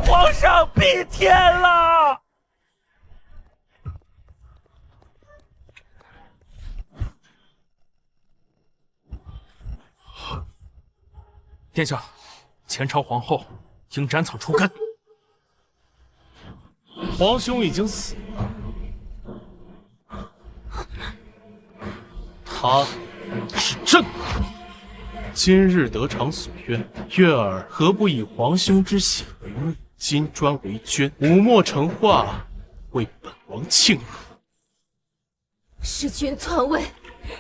皇上闭天了！殿下，前朝皇后应斩草除根。皇兄已经死了，他是朕。今日得偿所愿，月儿何不以皇兄之血为墓，金砖为绢，武墨成化，为本王庆贺。弑君篡位，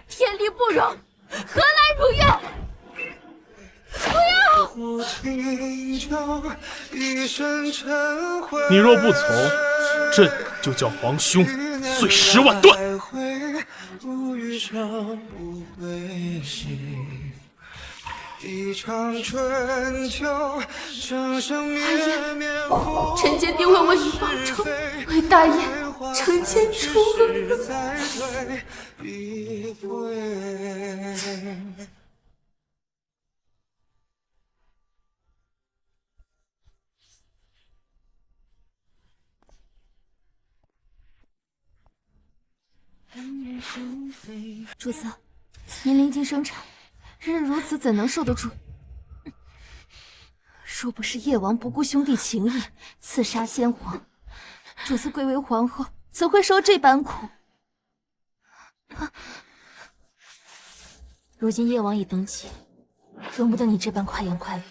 天理不容，何来如愿？不要！你若不从，朕就叫皇兄碎10万段。一场春秋，生生灭灭。臣妾定会为你报仇，为大燕惩奸除恶。主子，您临近生产，日日如此，怎能受得住？若不是叶王不顾兄弟情义，刺杀先皇，主子贵为皇后，怎会受这般苦？如今叶王已登基，容不得你这般快言快语。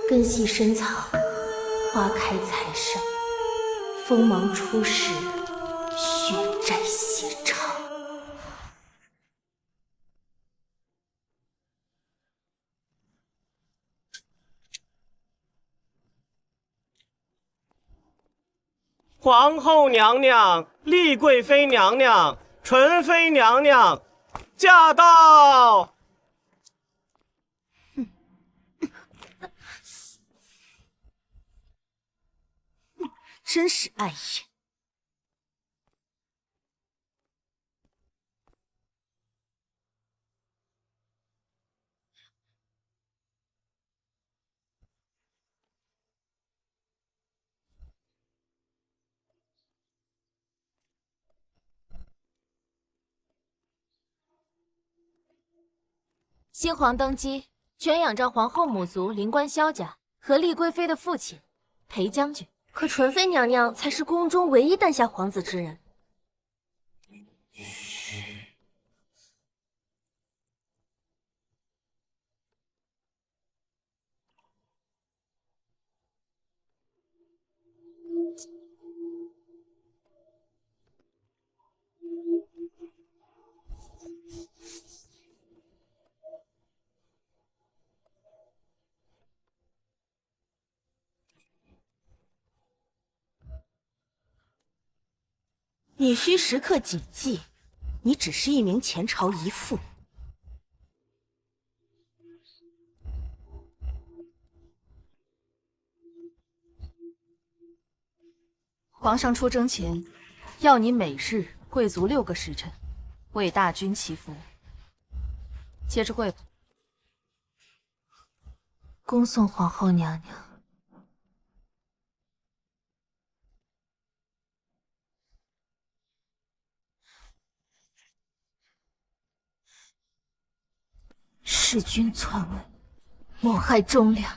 根系深藏，花开才盛，锋芒初始，血债血偿。皇后娘娘、丽贵妃娘娘、纯妃娘娘驾到！真是碍眼。新皇登基，圈养着皇后母族灵官萧家和丽贵妃的父亲裴将军。可纯妃娘娘才是宫中唯一诞下皇子之人。你需时刻谨记，你只是一名前朝遗妇。皇上出征前，要你每日跪足6个时辰，为大军祈福。接着跪吧。恭送皇后娘娘。弑君篡位，谋害忠良，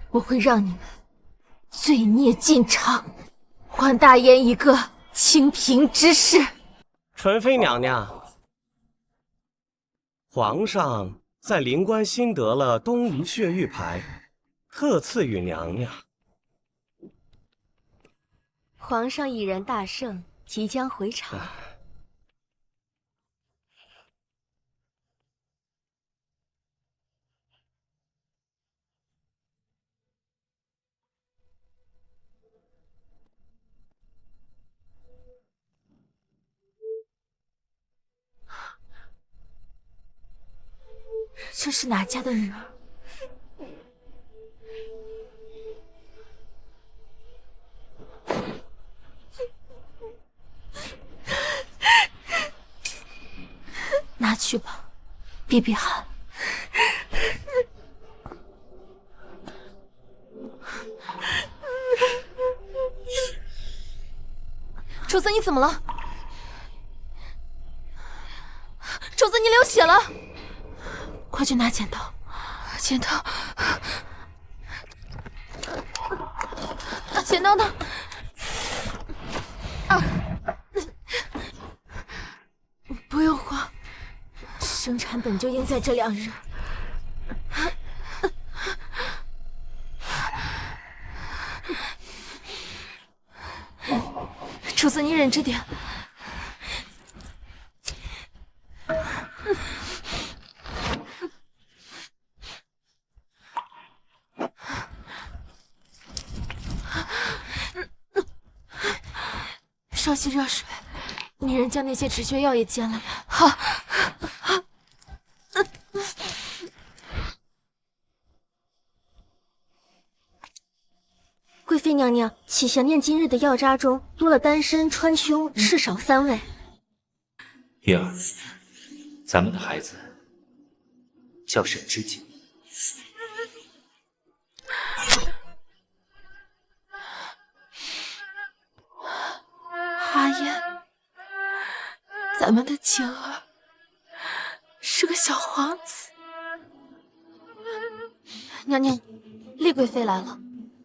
我会让你们罪孽尽偿，还大燕一个清平之世。纯妃娘娘，皇上在灵官新得了东夷血玉牌，特赐予娘娘。皇上已然大胜，即将回朝。这是哪家的女儿？拿去吧，避避寒。主子，你怎么了？主子，你流血了，快去拿剪刀。剪刀，剪刀呢？不用慌，生产本就应在这2日。主子，你忍着点。烧些热水，女人将那些止血药也煎了。好。贵妃娘娘，启祥殿今日的药渣中多了丹参、川芎、赤芍3味。月儿，咱们的孩子叫沈知景。阿言，咱们的景儿是个小皇子。娘娘，丽贵妃来了。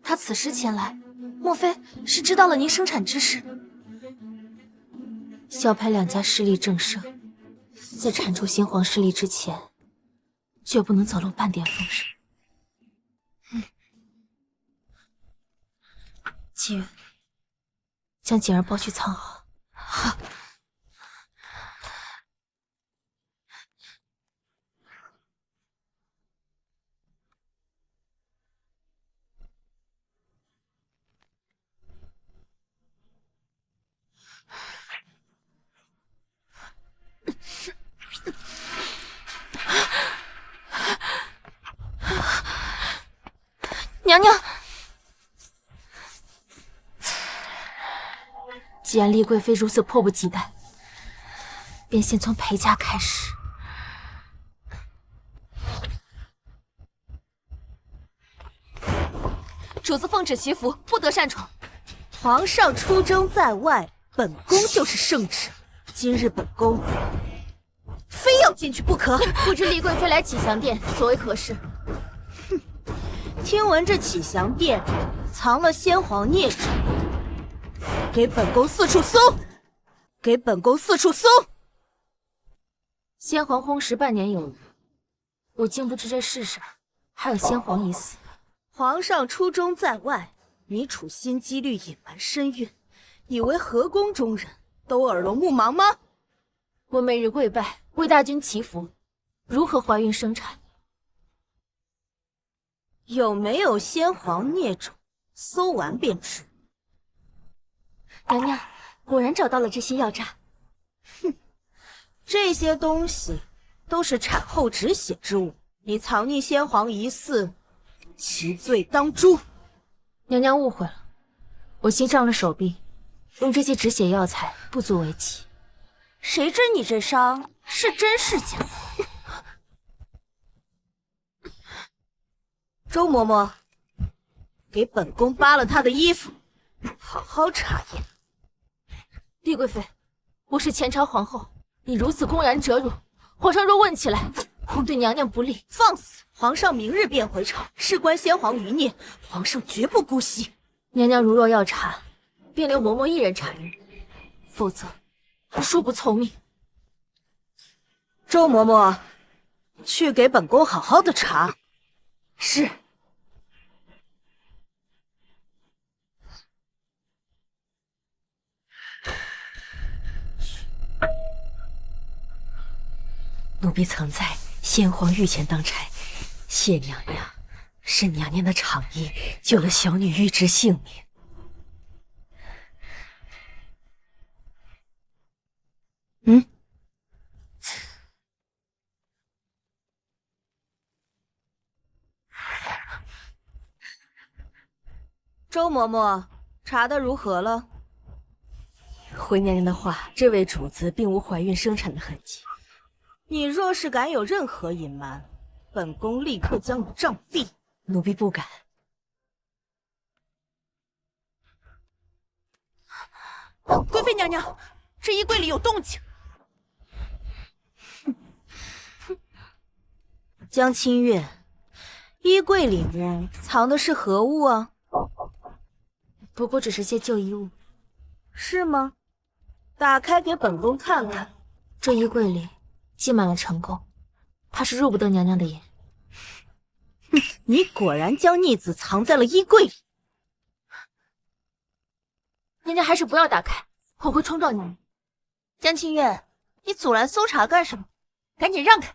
她此时前来，莫非是知道了您生产之事？萧派2家势力正盛，在铲除先皇势力之前，绝不能走漏半点风声。姬远，将锦儿抱去藏好。好。娘娘，既然丽贵妃如此迫不及待，便先从裴家开始。主子奉旨祈福，不得擅闯。皇上出征在外，本宫就是圣旨。今日本宫非要进去不可。不知丽贵妃来启祥殿所为何事？听闻这启祥殿藏了先皇孽种，给本宫四处搜，给本宫四处搜。先皇薨时半年有余，我竟不知这世上还有先皇一死。皇上出征在外，你处心积虑隐瞒身孕，以为河宫中人都耳聋目盲吗？我每日跪拜为大君祈福，如何怀孕生产？有没有先皇孽种，搜完便知。娘娘，果然找到了这些药渣。哼，这些东西都是产后止血之物，你藏匿先皇疑似，其罪当诛。娘娘误会了，我新伤了手臂，用这些止血药材不足为奇。谁知你这伤是真是假？周嬷嬷，给本宫扒了她的衣服，好好查验。丽贵妃，我是前朝皇后，你如此公然折辱，皇上若问起来，恐对娘娘不利。放肆！皇上明日便回朝，事关先皇余孽，皇上绝不姑息。娘娘如若要查，便留嬷嬷一人查阅，否则恕不从命。周嬷嬷，去给本宫好好的查。是。奴婢曾在先皇御前当差，谢娘娘，是娘娘的长意救了小女玉芝性命。周嬷嬷，查的如何了？回娘娘的话，这位主子并无怀孕生产的痕迹。你若是敢有任何隐瞒，本宫立刻将你杖毙。奴婢不敢。贵妃娘娘，这衣柜里有动静。江清月，衣柜里面藏的是何物啊？不过只是些旧衣物。是吗？打开给本宫看看。这衣柜里积满了尘垢，怕是入不得娘娘的眼。哼，你果然将逆子藏在了衣柜里。娘娘还是不要打开，我会冲撞你。江清月，你阻拦搜查干什么？赶紧让开！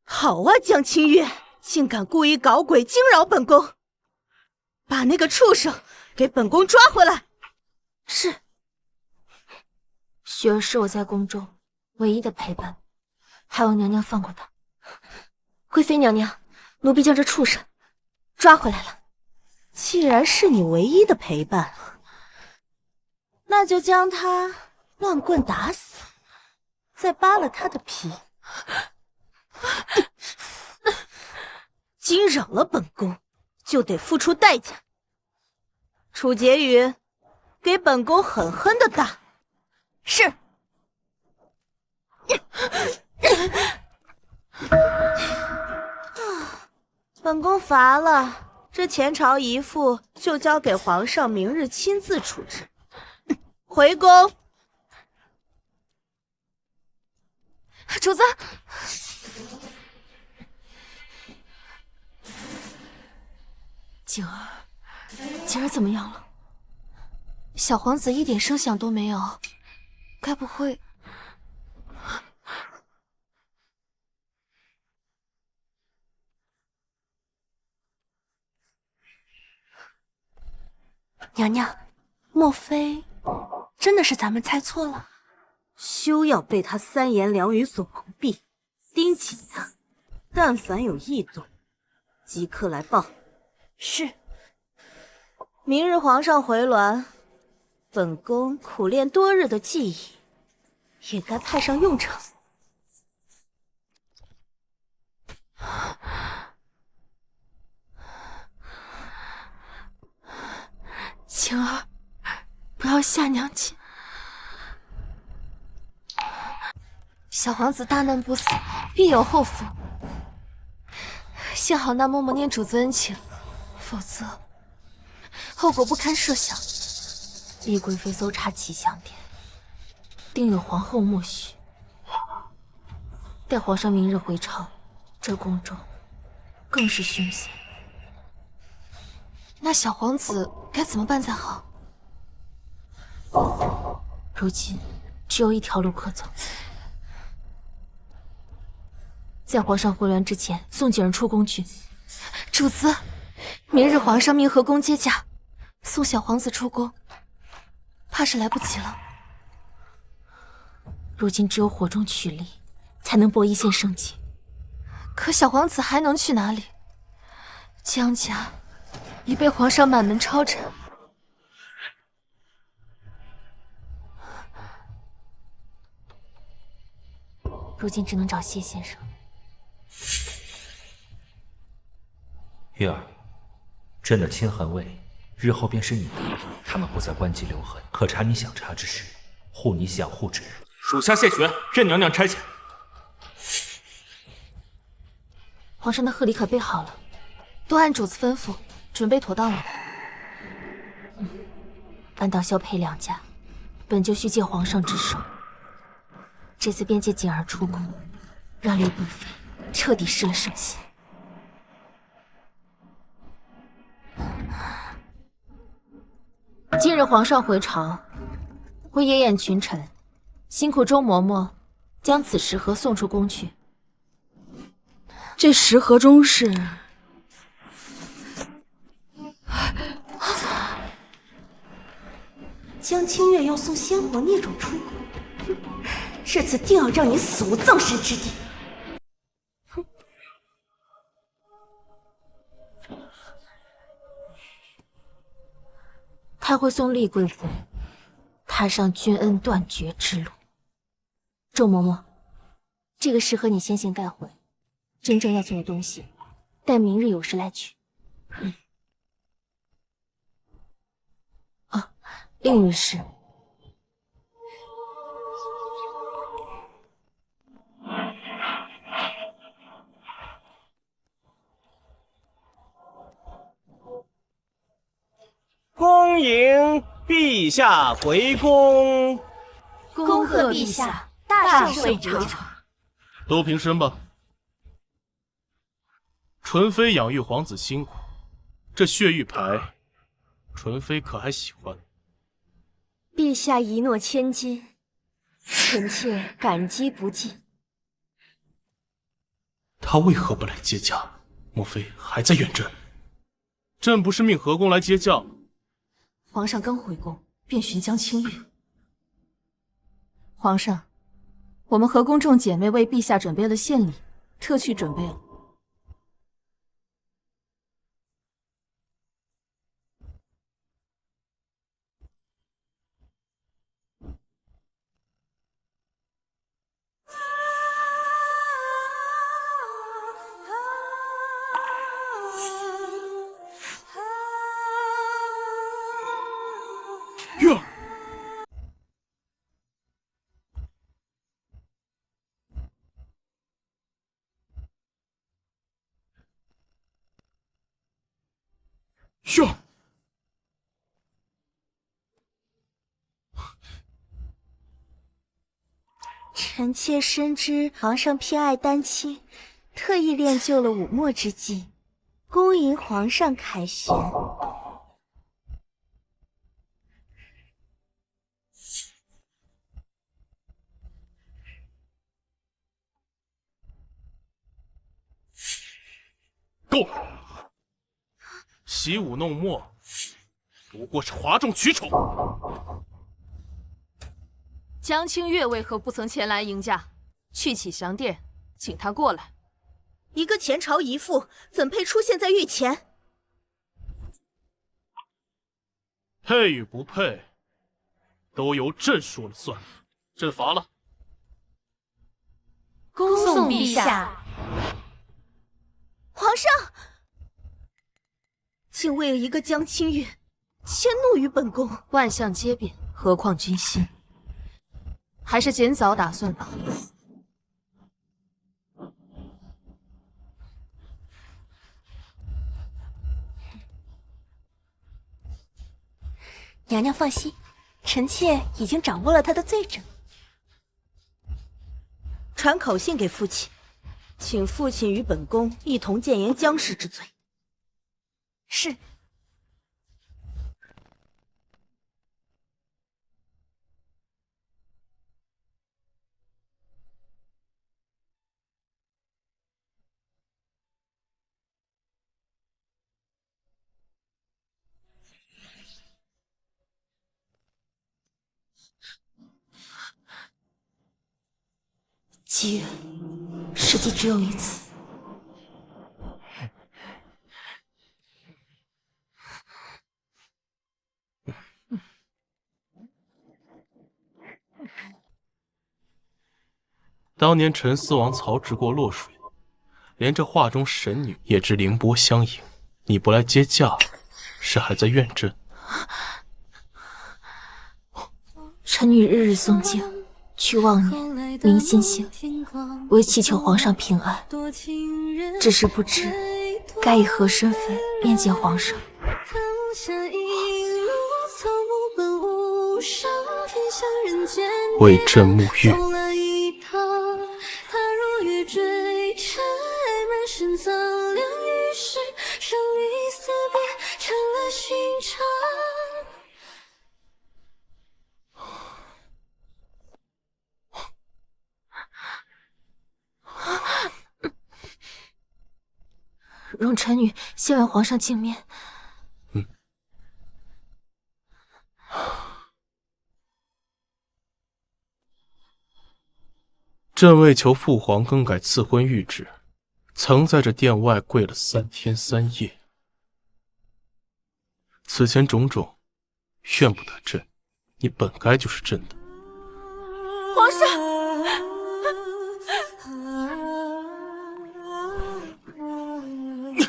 好啊，江清月，竟敢故意搞鬼惊扰本宫！把那个畜生给本宫抓回来！是。雪儿是我在宫中唯一的陪伴，还望娘娘放过她。贵妃娘娘，奴婢将这畜生抓回来了。既然是你唯一的陪伴，那就将他乱棍打死，再扒了他的皮。惊扰了本宫，就得付出代价。楚婕妤，给本宫狠狠的打。是。本宫乏了，这前朝遗妇就交给皇上明日亲自处置。回宫。主子。景儿怎么样了？小皇子一点声响都没有，该不会……娘娘，莫非真的是咱们猜错了？休要被他三言两语所蒙蔽，盯紧他，但凡有异动，即刻来报。是。明日皇上回銮，本宫苦练多日的技艺也该派上用场。晴儿，不要吓娘亲。小皇子大难不死，必有后福。幸好那嬷嬷念主子恩情，否则后果不堪设想。懿贵妃搜查启祥殿，定有皇后默许。待皇上明日回朝，这宫中更是凶险。那小皇子该怎么办才好？如今只有一条路可走，在皇上回銮之前送景儿出宫去。主子，明日皇上命和宫接驾，送小皇子出宫，怕是来不及了。如今只有火中取栗，才能博一线生机。可小皇子还能去哪里？江家已被皇上满门抄斩。如今只能找谢先生。月儿，朕的亲痕卫日后便是你的，他们不再关机留痕，可查你想查之事，护你想护之人。属下谢绝，朕娘娘差遣。皇上的贺礼可备好了，都按主子吩咐准备妥当了。扳倒萧沛两家，本就需借皇上之手。这次便借景儿出宫，让丽贵妃彻底失了圣心。今日皇上回朝，会夜宴群臣，辛苦周嬷嬷将此食盒送出宫去。这食盒中是……江清月要送仙火孽种出宫，哼，这次定要让你死无葬身之地！哼！他会送丽贵妃踏上君恩断绝之路。周嬷嬷，这个适合你先行带回，真正要送的东西，待明日有时来取。啊，另一事。恭迎陛下回宫。恭贺陛下大胜回朝。都平身吧。纯妃养育皇子辛苦，这血玉牌，纯妃可还喜欢？陛下一诺千金，臣妾感激不尽。他为何不来接驾？莫非还在远镇？朕不是命和宫来接驾。皇上刚回宫，便寻江清月。皇上，我们和宫众姐妹为陛下准备了献礼，特去准备了。月儿，月儿，臣妾深知皇上偏爱丹青，特意练就了武墨之技，恭迎皇上凯旋。够了！习武弄墨，不过是哗众取宠。江清月为何不曾前来迎驾？去启祥殿，请他过来。一个前朝遗妇，怎配出现在御前？配与不配，都由朕说了算。朕罚了。恭送陛下。皇上，竟为了一个江清月，迁怒于本宫。万象皆变，何况君心？还是减早打算吧。娘娘放心，臣妾已经掌握了他的罪证。传口信给父亲，请父亲与本宫一同谏言江氏之罪。是。机缘，实际只有一次。当年陈思王曹植过洛水，连这画中神女也知凌波相迎。你不来接驾，是还在怨朕？臣女日日诵经，去望你，明心性，为祈求皇上平安。只是不知该以何身份面见皇上。为朕沐浴。容臣女先为皇上净面。朕为求父皇更改赐婚谕旨，曾在这殿外跪了3天3夜。此前种种，怨不得朕，你本该就是朕的。皇上，不要！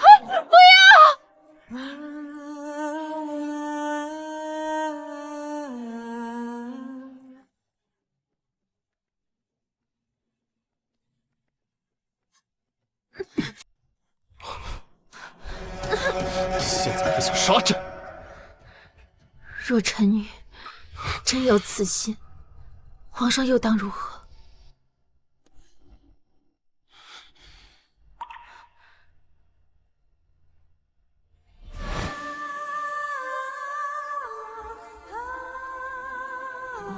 现在还想杀朕？若臣女真有此心，皇上又当如何？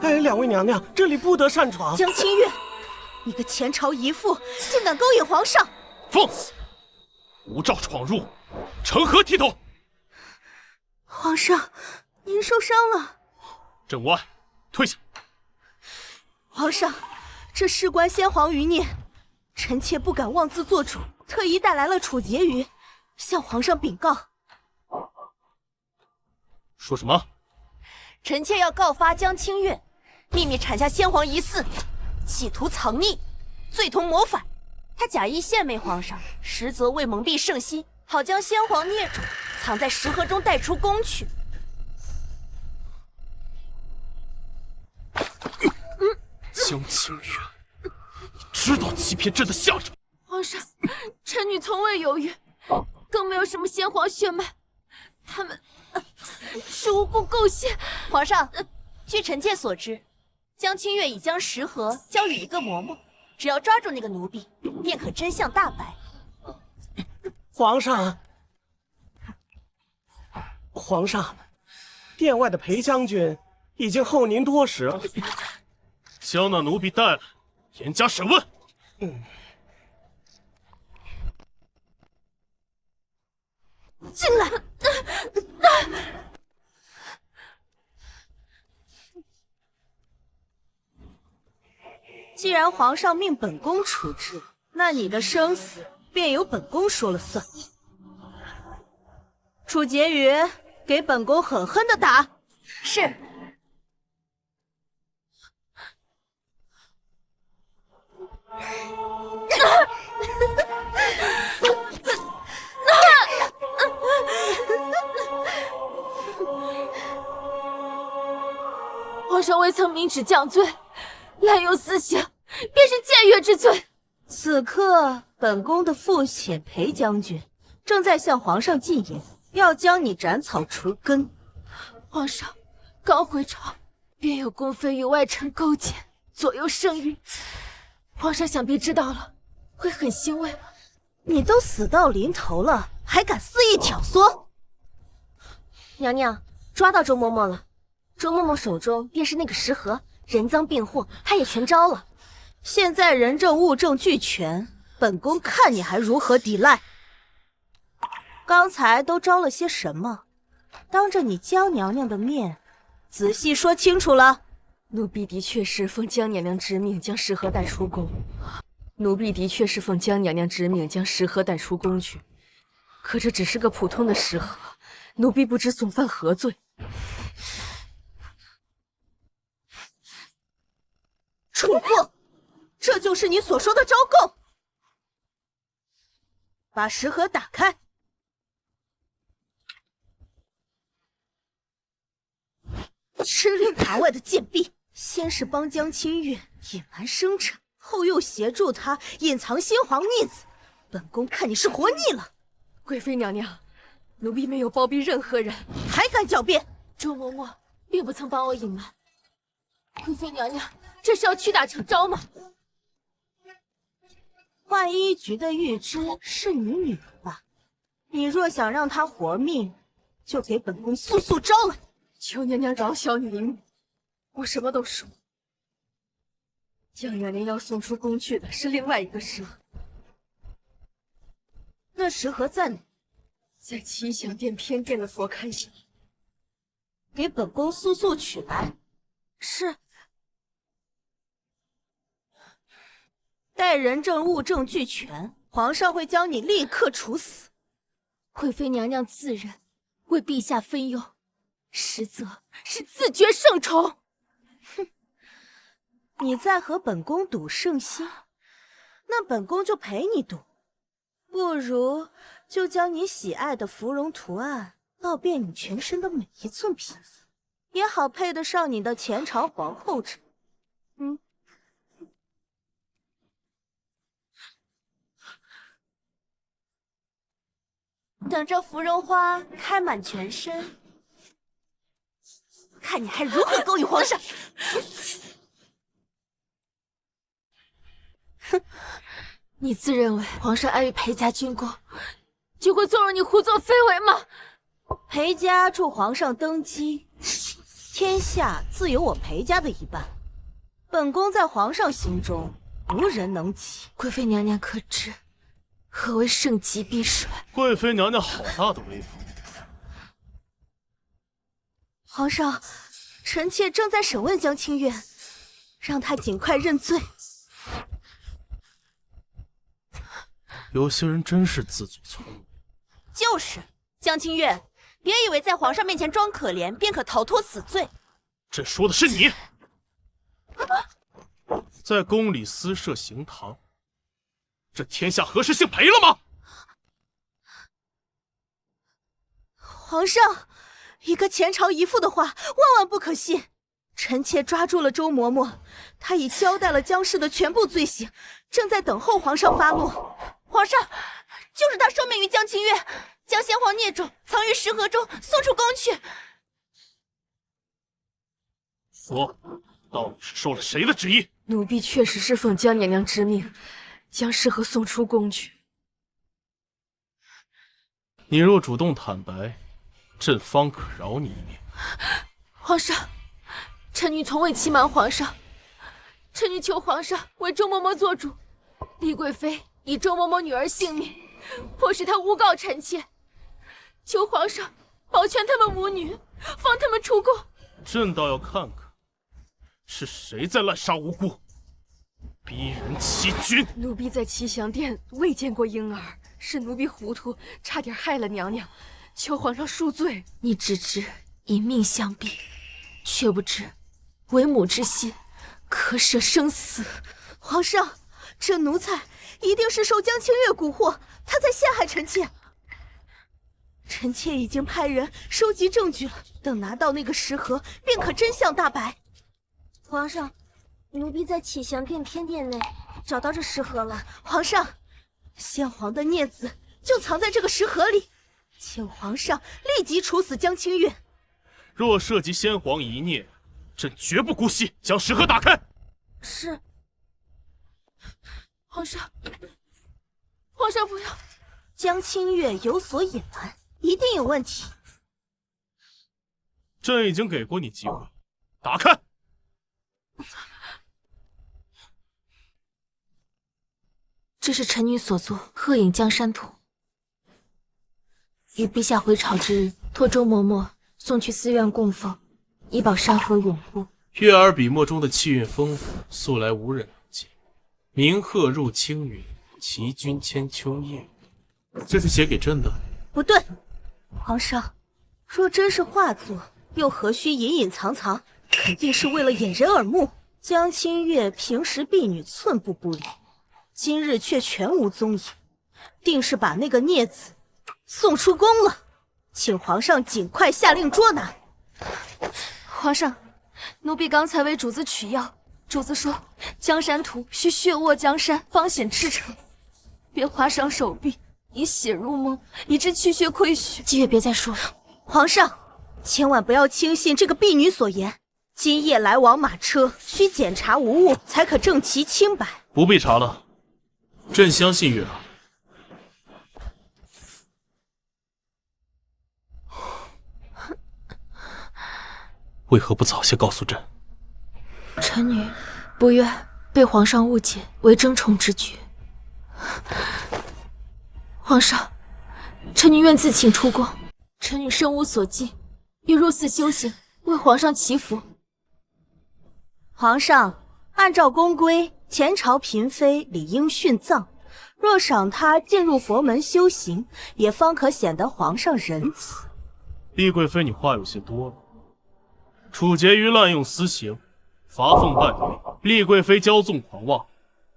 哎，两位娘娘，这里不得擅闯。江清月，你个前朝遗妇，竟敢勾引皇上！放肆！无照闯入，成何体统？皇上，您受伤了。朕无碍，退下。皇上，这事关先皇余孽，臣妾不敢妄自做主，特意带来了楚婕妤，向皇上禀告。说什么？臣妾要告发江清月，秘密产下先皇疑似，企图藏匿，罪同谋反。他假意献媚皇上，实则为蒙蔽圣心，好将先皇孽种藏在石盒中带出宫去。江清月，你知道欺骗朕的下场？皇上，臣女从未犹豫，更没有什么先皇血脉，他们是无故构陷。皇上，据臣妾所知，江清月已将石盒交予一个嬷嬷，只要抓住那个奴婢，便可真相大白。皇上，皇上，殿外的裴将军已经候您多时了。将那奴婢带来，严加审问。进来。既然皇上命本宫处置，那你的生死便由本宫说了算。楚婕妤，给本宫狠狠的打。是。皇上未曾明旨降罪，滥用私刑，便是僭越之罪。此刻，本宫的父亲裴将军正在向皇上进言，要将你斩草除根。皇上刚回朝，便有宫妃与外臣勾结，左右圣谕。皇上想必知道了，会很欣慰吧？你都死到临头了，还敢肆意挑唆？娘娘，抓到周嬷嬷了。周嬷嬷手中便是那个石盒，人赃并获，她也全招了。现在人证物证俱全，本宫看你还如何抵赖？刚才都招了些什么？当着你江娘娘的面，仔细说清楚了。奴婢的确是奉江娘娘之命将石盒带出宫，奴婢的确是奉江娘娘之命将石盒带出宫去，可这只是个普通的石盒，奴婢不知所犯何罪。楚妇，这就是你所说的招供。把石盒打开。吃里扒外的贱婢，先是帮江清月隐瞒生产，后又协助她隐藏先皇逆子，本宫看你是活腻了。贵妃娘娘，奴婢没有包庇任何人，还敢狡辩？周嬷嬷并不曾帮我隐瞒。贵妃娘娘，这是要屈打成招吗？浣衣局的玉芝是你女儿吧？你若想让她活命，就给本宫速速招来。求娘娘饶小女一命，我什么都说。江娘娘要送出宫去的是另外一个石盒，那石盒在哪？在奇祥殿偏殿的佛龛上。给本宫速速取来。是。待人证物证俱全，皇上会将你立刻处死。贵妃娘娘自认为陛下分忧，实则是自绝圣宠。哼，你在和本宫赌圣心，那本宫就陪你赌。不如就将你喜爱的芙蓉图案烙遍你全身的每一寸皮肤，也好配得上你的前朝皇后之名。等这芙蓉花开满全身，看你还如何勾引皇上！哼，你自认为皇上爱于裴家军功，就会纵容你胡作非为吗？裴家助皇上登基，天下自有我裴家的一半。本宫在皇上心中无人能及。贵妃娘娘可知何为盛极避水？贵妃娘娘好大的威风！皇上，臣妾正在审问江清月，让他尽快认罪。有些人真是自作聪明。就是江清月，别以为在皇上面前装可怜便可逃脱死罪。朕说的是你，在宫里私设行堂，这天下何时姓裴了吗？皇上，一个前朝遗妇的话万万不可信。臣妾抓住了周嬷嬷，她已交代了江氏的全部罪行，正在等候皇上发落。皇上，就是他受命于江清月，将先皇孽种藏于石盒中，送出宫去。说，到底是受了谁的旨意？奴婢确实是奉江娘娘之命，将石盒送出宫去。你若主动坦白，朕方可饶你一命。皇上，臣女从未欺瞒皇上，臣女求皇上为周嬷嬷做主。李贵妃以周嬷嬷女儿性命，迫使她诬告臣妾，求皇上保全他们母女，放他们出宫。朕倒要看看，是谁在滥杀无辜，逼人欺君。奴婢在奇祥殿未见过婴儿，是奴婢糊涂，差点害了娘娘，求皇上恕罪。你只知以命相逼，却不知为母之心可舍生死。皇上，这奴才一定是受江清月蛊惑，他在陷害臣妾。臣妾已经派人收集证据了，等拿到那个石盒，便可真相大白。皇上，奴婢在启祥殿偏殿内找到这石盒了。皇上，先皇的孽子就藏在这个石盒里，请皇上立即处死江清月。若涉及先皇遗孽，朕绝不姑息，将石盒打开。是。皇上，皇上不要！江清月有所隐瞒，一定有问题。朕已经给过你机会，打开。这是臣女所作《鹤影江山图》，于陛下回朝之日，托周嬷嬷送去寺院供奉，以保山河永固。月儿笔墨中的气韵丰富，素来无人能及。鸣鹤入青云，骑军牵秋叶。这是写给朕的？不对，皇上，若真是画作，又何须隐隐藏藏？肯定是为了掩人耳目。江清月平时婢女寸步不离，今日却全无踪影，定是把那个孽子送出宫了。请皇上尽快下令捉拿。皇上，奴婢刚才为主子取药，主子说江山图需血握江山方显赤诚，别划伤手臂，以血入梦，以致气血亏虚。姬月，别再说了。皇上，千万不要轻信这个婢女所言。今夜来往马车需检查无误，才可证其清白。不必查了，朕相信月儿。为何不早些告诉朕？臣女不愿被皇上误解为争宠之举。皇上，臣女愿自请出宫。臣女身无所寄，欲入寺修行，为皇上祈福。皇上，按照宫规，前朝嫔妃理应殉葬，若赏她进入佛门修行，也方可显得皇上仁慈。丽贵妃，你话有些多了。处决于滥用私刑，罚俸半年。丽贵妃骄纵狂妄，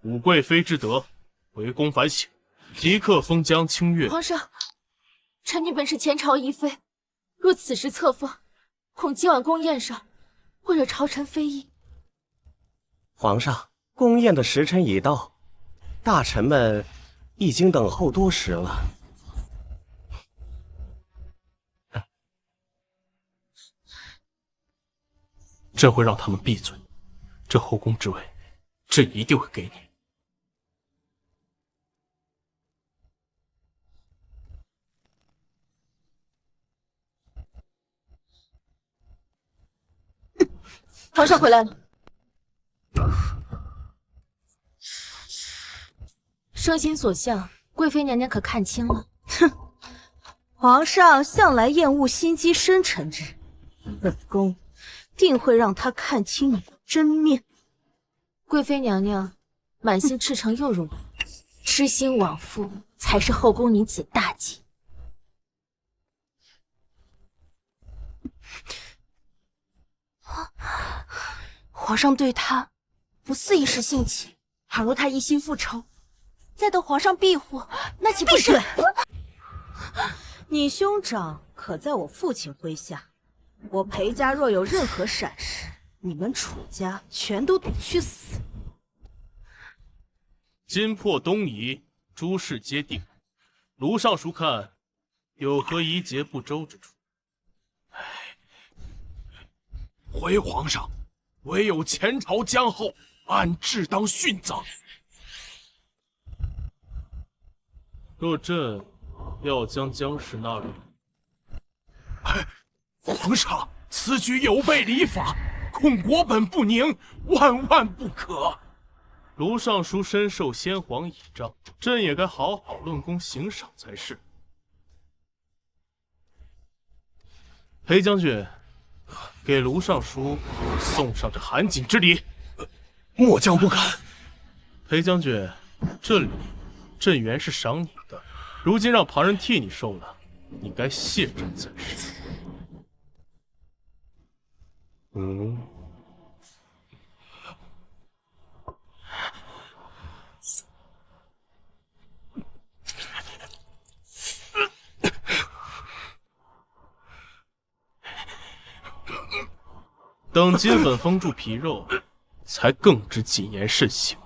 武贵妃之德，回宫反省，即刻封疆清月。皇上，臣女本是前朝仪妃，若此时册封，恐今晚宫宴上会惹朝臣非议。皇上，宫宴的时辰已到，大臣们已经等候多时了。朕会让他们闭嘴。这后宫之位，朕一定会给你。皇上回来了。生心所向，贵妃娘娘可看清了？哼，皇上向来厌恶心机深沉之人，本宫定会让他看清你的真面。贵妃娘娘满心赤诚又如何？痴心枉夫才是后宫女子大忌。皇上对他不似一时兴起，倘若他一心复仇，再得皇上庇护，那岂不是？闭嘴！你兄长可在我父亲麾下，我裴家若有任何闪失，你们楚家全都得去死。今破东夷，诸事皆定。卢尚书看有何宜节不周之处？回皇上，唯有前朝将后，按制当殉葬。若朕要将姜氏纳入，皇上，此举有悖礼法，恐国本不宁，万万不可。卢尚书深受先皇倚仗，朕也该好好论功行赏才是。裴将军，给卢尚书送上这韩锦之礼。末将不敢。裴将军，这礼朕原是赏你的，如今让旁人替你受了，你该谢朕才是。等金粉封住皮肉，才更知谨言慎行。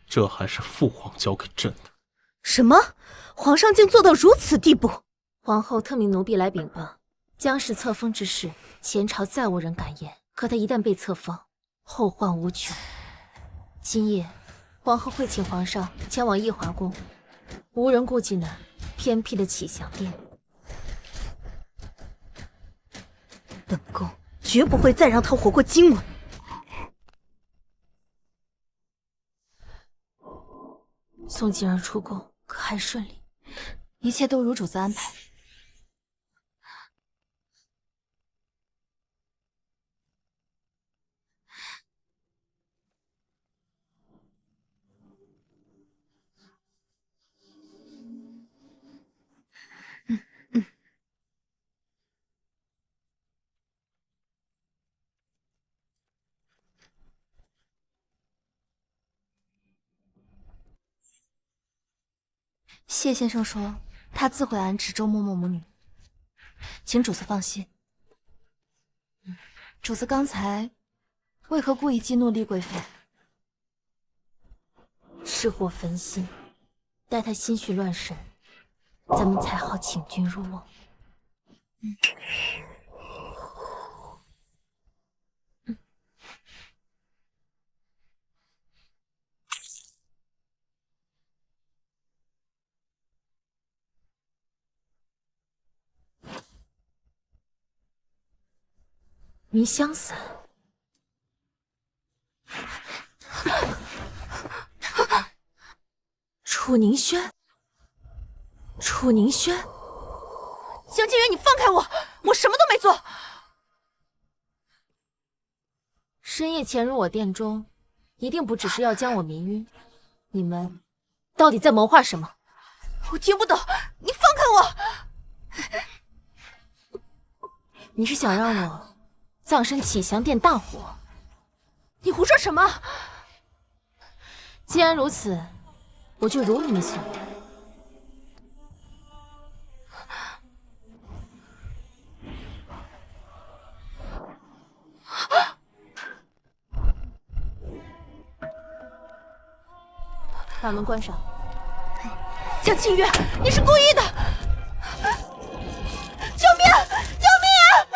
这还是父皇交给朕的。什么？皇上竟做到如此地步？皇后特命奴婢来禀报，姜氏册封之事，前朝再无人敢言。可他一旦被册封，后患无穷。今夜，皇后会请皇上前往义华宫，无人顾及那偏僻的启祥殿。本宫绝不会再让他活过今晚。送锦儿出宫，可还顺利？一切都如主子安排。谢先生说，他自会安置周嬷嬷母女，请主子放心。主子刚才为何故意激怒丽贵妃？是我分心，待他心绪乱神，咱们才好请君入瓮。迷香伞，楚宁轩，楚宁轩，江清月，你放开我，我什么都没做。深夜潜入我殿中，一定不只是要将我迷晕。你们到底在谋划什么？我听不懂，你放开我！你是想让我葬身启祥殿大火？你胡说什么？既然如此，我就如你们所愿。把门关上。江清月，你是故意的！救命！救命啊！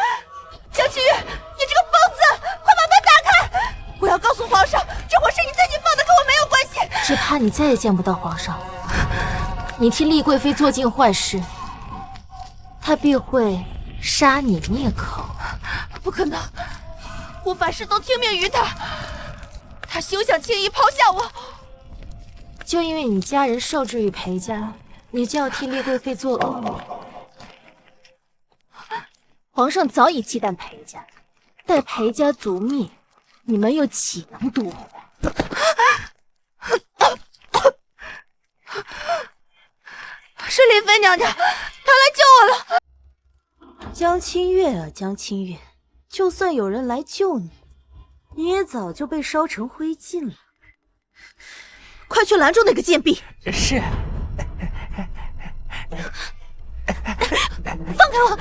江清月，你这个疯子，快把门打开！我要告诉皇上，这火是你自己放的，跟我没有关系。只怕你再也见不到皇上。你替丽贵妃做尽坏事，她必会杀你灭口。不可能，我凡事都听命于他，他休想轻易抛下我。就因为你家人受制于裴家，你就要替丽贵妃做恶梦？皇上早已忌惮裴家，待裴家族灭，你们又岂能独活？是丽妃娘娘，她来救我了。江清月啊，江清月，就算有人来救你，你也早就被烧成灰烬了。快去拦住那个贱婢！是。放开我！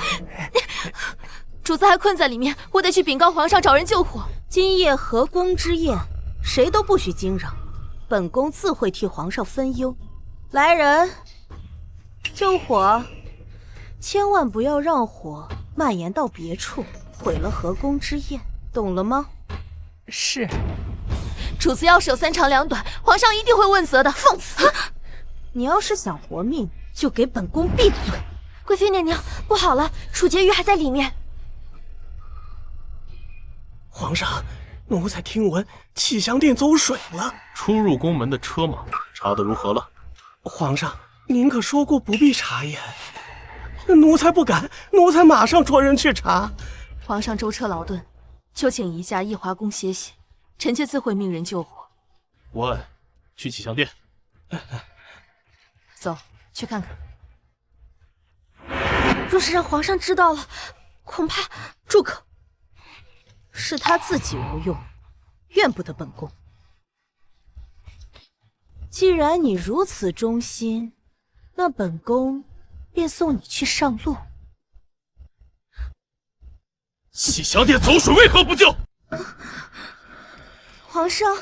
主子还困在里面，我得去禀告皇上，找人救火。今夜和宫之宴，谁都不许惊扰，本宫自会替皇上分忧。来人，救火！千万不要让火蔓延到别处，毁了和宫之宴，懂了吗？是。主子要守三长两短，皇上一定会问责的。放肆！你要是想活命，就给本宫闭嘴！贵妃娘娘，不好了，楚婕妤还在里面。皇上，奴才听闻启祥殿走水了。出入宫门的车马查得如何了？皇上，您可说过不必查验。奴才不敢，奴才马上着人去查。皇上舟车劳顿，就请移驾奕华宫歇息。臣妾自会命人救火。我按去启祥殿。走，去看看。若是让皇上知道了，恐怕……住口！是他自己无用，怨不得本宫。既然你如此忠心，那本宫便送你去上路。启祥殿走水，为何不救？皇上，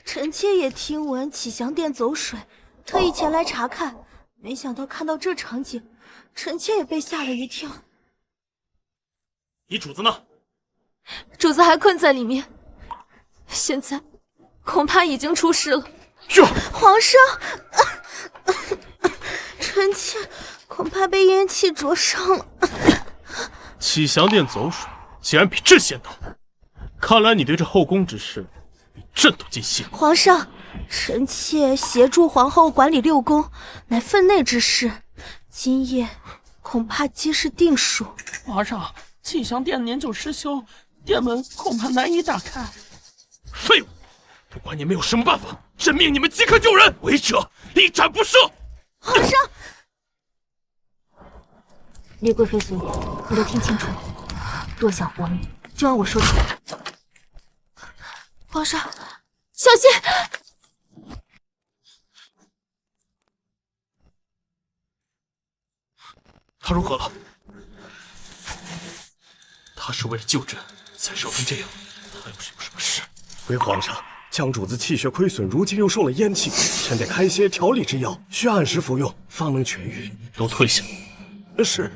臣妾也听闻启祥殿走水，特意前来查看，没想到看到这场景，臣妾也被吓了一跳。你主子呢？主子还困在里面，现在恐怕已经出事了。哟，皇上，臣妾恐怕被烟气灼伤了。启祥殿走水，竟然比朕先到，看来你对这后宫之事比朕都尽心。皇上，臣妾协助皇后管理六宫，乃分内之事，今夜恐怕皆是定数。皇上，启祥殿年久失修，殿门恐怕难以打开。废物！不管你们有什么办法，朕命你们即刻救人，违者一斩不赦。皇上，李贵妃所言，你都听清楚了。若想活命，就按我说的做。皇上，小心！他如何了？他是为了救朕才烧成这样，他又是有什么事？回皇上，江主子气血亏损，如今又受了烟气，臣得开些调理之药，需按时服用，方能痊愈。都退下。是。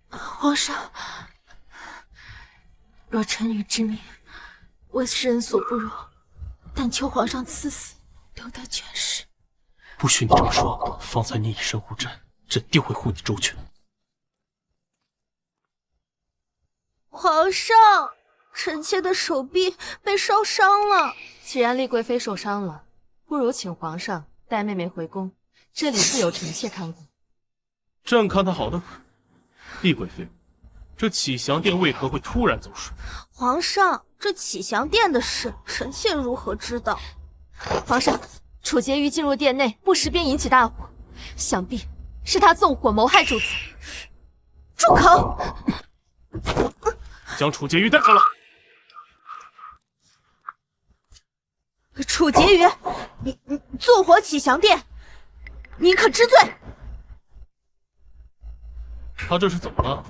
皇上，若臣女之命，为世人所不容，但求皇上赐死，留得全尸。不许你这么说！方才你以身护朕，朕定会护你周全。皇上，臣妾的手臂被烧伤了。既然丽贵妃受伤了，不如请皇上带妹妹回宫，这里自有臣妾看顾。朕看他好得很。丽贵妃，这启祥殿为何会突然走水？皇上，这启祥殿的事，臣妾如何知道？皇上，楚婕妤进入殿内，不时便引起大火，想必是他纵火谋害主子。住口！将楚婕妤带上来。楚婕妤，你纵火启祥殿，你可知罪？他这是怎么了？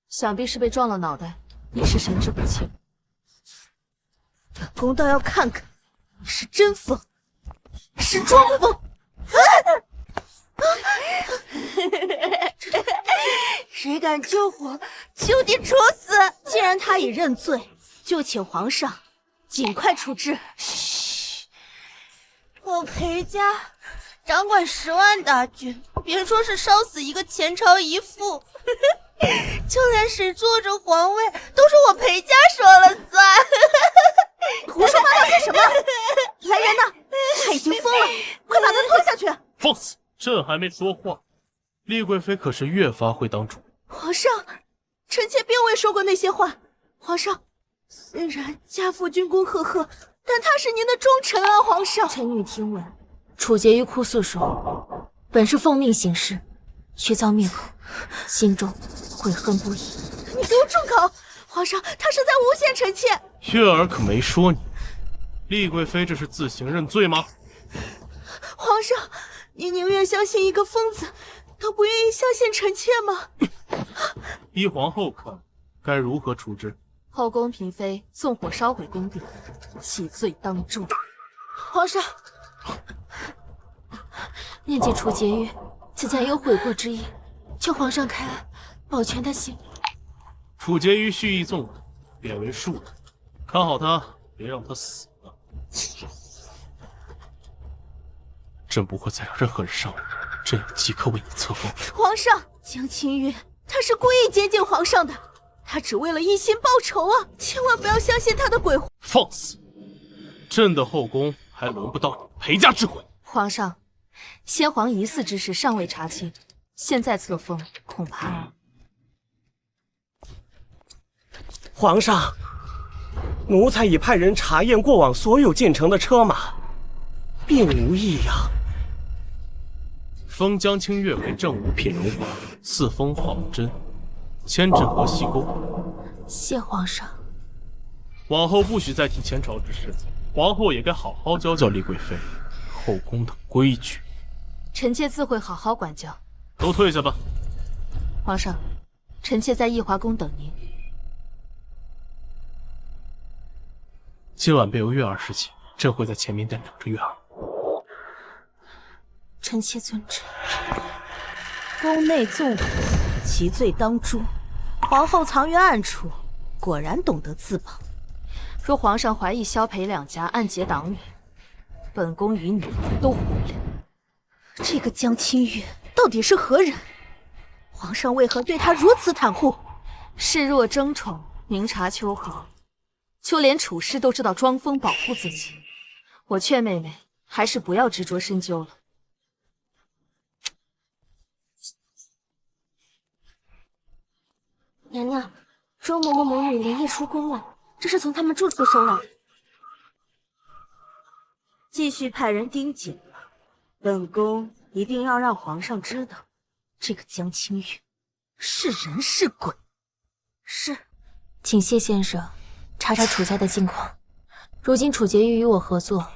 想必是被撞了脑袋，一时神志不清。本宫倒要看看你是真疯是装疯。谁敢救火，就地处死！既然他已认罪，就请皇上尽快处置。嘘，我裴家掌管10万大军，别说是烧死一个前朝遗妇，就连谁坐着皇位都是我裴家说了算。胡说八道些什么？来人呐！他已经疯了，快把他拖下去！放肆！朕还没说话，丽贵妃可是越发会当主。皇上，臣妾并未说过那些话。皇上，虽然家父军功赫赫，但他是您的忠臣啊！皇上，臣女听闻，楚婕妤哭诉说，本是奉命行事，却遭灭口，心中悔恨不已。你给我住口！皇上，他是在诬陷臣妾。月儿可没说你，丽贵妃这是自行认罪吗？皇上，你宁愿相信一个疯子，都不愿意相信臣妾吗？依皇后看，该如何处置？后宫嫔妃纵火烧毁宫殿，其罪当诛。皇上，念及楚婕妤，此前有悔过之意，求皇上开恩，保全她性命。楚婕妤蓄意纵火，贬为庶人，看好她，别让她死了。朕不会再让任何人伤你，朕要即刻为你册封。皇上，江清月他是故意接近皇上的，他只为了一心报仇啊！千万不要相信他的鬼话。放肆！朕的后宫还轮不到你裴家之鬼。皇上，先皇疑似之事尚未查清，现在册封恐怕……皇上，奴才已派人查验过往所有进城的车马，并无异样。封江清月为正五品荣华，赐封晃真，迁至河西宫。谢皇上。往后不许再提前朝之事，皇后也该好好教教丽贵妃后宫的规矩。臣妾自会好好管教。都退下吧。皇上，臣妾在奕华宫等您。今晚便由月儿侍寝，朕会在前面殿等着月儿。臣妾遵旨。宫内纵火，其罪当诛。皇后藏于暗处，果然懂得自保。若皇上怀疑萧裴两家暗结党羽，本宫与你都活不了。这个江清月到底是何人？皇上为何对她如此袒护？视若争宠，明察秋毫，就连楚师都知道装疯保护自己。我劝妹妹还是不要执着深究了。娘娘，周嬷嬷母女连夜出宫了，这是从他们住处搜来的。继续派人盯紧，本宫一定要让皇上知道，这个江清月是人是鬼。是，请谢先生查查楚家的近况。如今楚婕妤与我合作，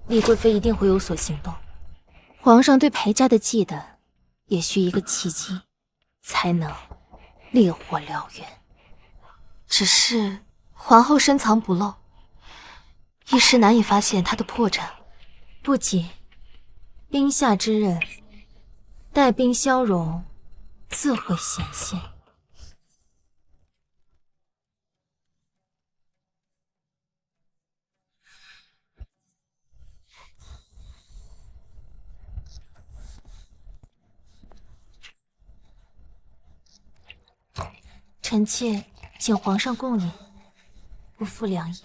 丽贵妃一定会有所行动。皇上对裴家的忌惮，也需一个契机，才能烈火燎原。只是皇后深藏不露，一时难以发现她的破绽。不急，冰下之刃，待冰消融，自会显现。臣妾请皇上供饮，不负良意。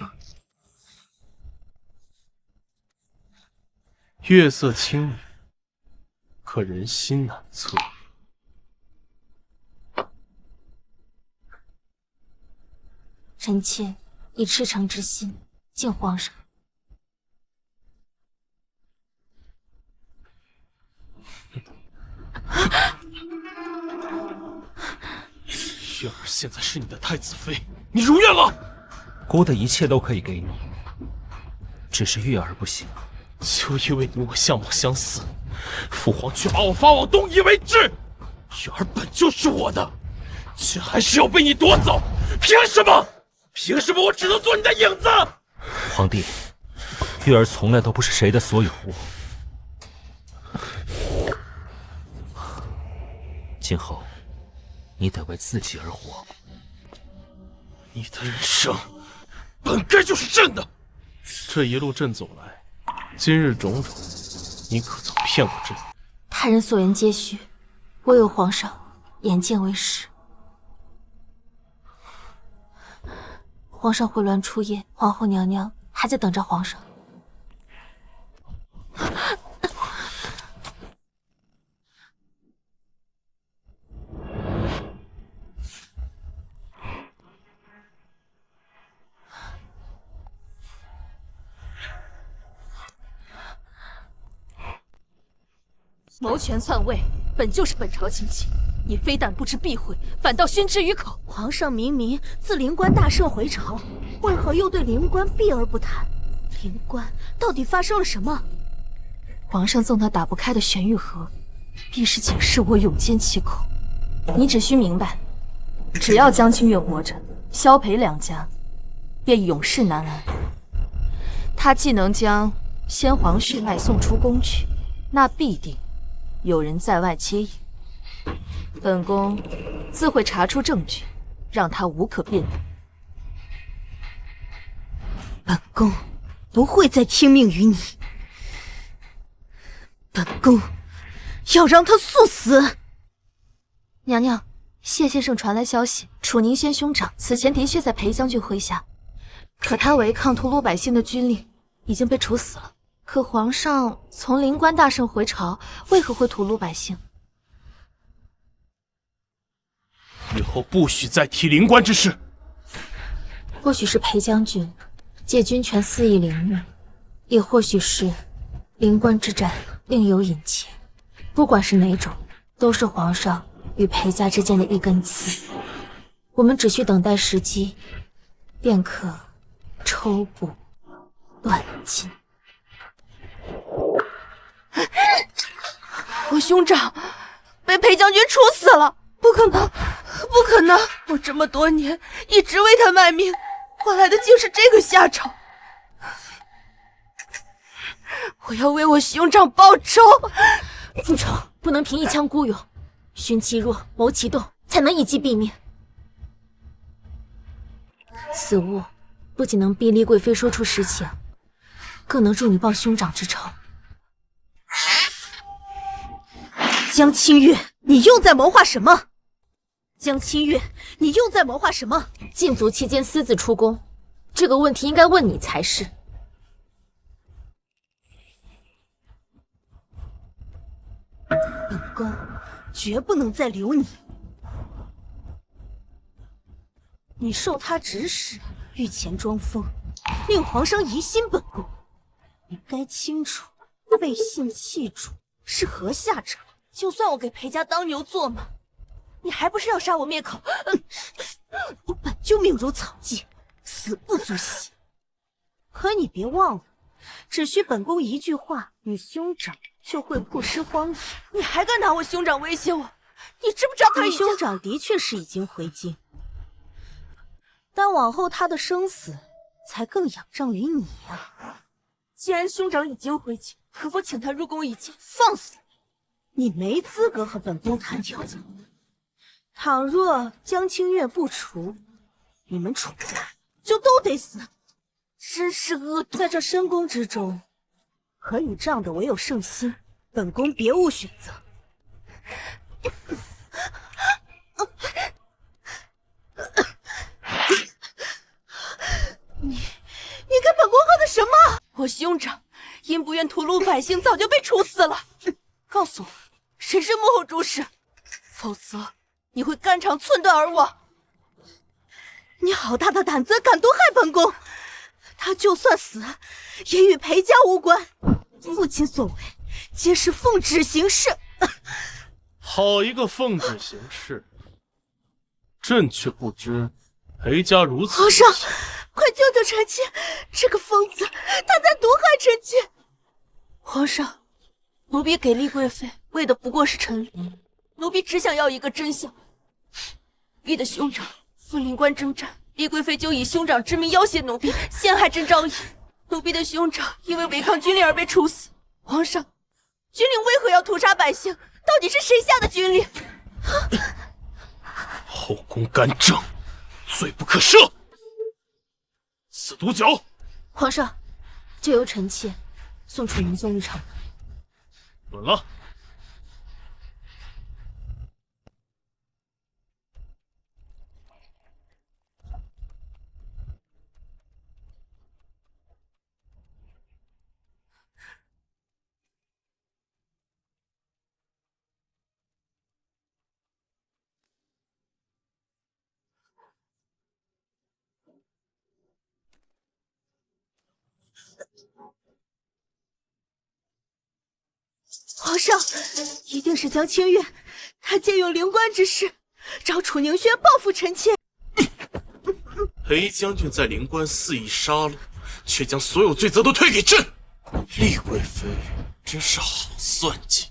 月色清明，可人心难测。臣妾以赤诚之心敬皇上。月儿现在是你的太子妃，你如愿了。姑的一切都可以给你，只是月儿不行。就因为你我相貌相似，父皇却把我发往东夷为质。月儿本就是我的，却还是要被你夺走，凭什么？凭什么我只能做你的影子？皇帝，月儿从来都不是谁的所有物。今后，你得为自己而活。你的人生本该就是朕的。这一路朕走来，今日种种，你可曾骗过朕？他人所言皆虚，唯有皇上眼见为实。皇上回銮出夜，皇后娘娘还在等着皇上。谋权篡位，本就是本朝亲戚。你非但不知避讳，反倒熏之于口。皇上明明自灵官大胜回朝，为何又对灵官避而不谈？灵官到底发生了什么？皇上赠他打不开的玄玉盒，必是警示我永坚其口。你只需明白，只要江清月活着，萧裴两家便永世难安。他既能将先皇血脉送出宫去，那必定有人在外接应。本宫自会查出证据，让他无可辩驳。本宫不会再听命于你，本宫要让他速死。娘娘，谢先生传来消息，楚宁轩兄长此前的确在裴将军麾下，可他违抗屠戮百姓的军令，已经被处死了。可皇上从灵官大胜回朝，为何会屠戮百姓？以后不许再提灵官之事。或许是裴将军借军权肆意凌虐，也或许是灵官之战另有隐情。不管是哪种，都是皇上与裴家之间的一根刺。我们只需等待时机，便可抽补断尽。我兄长被裴将军处死了！不可能，不可能！我这么多年一直为他卖命，换来的竟是这个下场！我要为我兄长报仇！复仇不能凭一腔孤勇，寻其弱，谋其动，才能一击毙命。此物不仅能逼丽贵妃说出实情，更能助你报兄长之仇。江清月，你又在谋划什么？江清月，你又在谋划什么？禁足期间私自出宫，这个问题应该问你才是。本宫绝不能再留你。你受他指使，御前装疯，令皇上疑心本宫。你该清楚，背信弃主是何下场。就算我给裴家当牛做马，你还不是要杀我灭口？你本就命如草芥，死不足惜。可你别忘了，只需本宫一句话，你兄长就会曝尸荒野。你还敢拿我兄长威胁我？你知不知道他你兄长的确是已经回京，但往后他的生死才更仰仗于你啊。既然兄长已经回京，可否请他入宫一见？放肆！你没资格和本宫谈条件。倘若江清月不除，你们楚家就都得死。真是恶毒！在这深宫之中，可以仗的唯有圣心，本宫别无选择。我兄长因不愿屠戮百姓，早就被处死了。告诉我，谁是幕后主使？否则你会肝肠寸断而亡。你好大的胆子，敢毒害本宫！他就算死，也与裴家无关。父亲所为，皆是奉旨行事。好一个奉旨行事！朕却不知裴家如此。皇上，快救救臣妾！这个疯子，他在毒害臣妾。皇上，奴婢给丽贵妃为的不过是陈留，奴婢只想要一个真相。婢的兄长赴灵关征战，丽贵妃就以兄长之名要挟奴婢，陷害朕昭仪。奴婢的兄长因为违抗军令而被处死。皇上，军令为何要屠杀百姓？到底是谁下的军令？后宫干政，罪不可赦。此毒酒，皇上，就由臣妾送出云宗一场。准了。皇上，一定是江清月，他借用灵官之事，找楚宁轩报复臣妾。裴将军在灵关肆意杀戮，却将所有罪责都推给朕。丽贵妃真是好算计。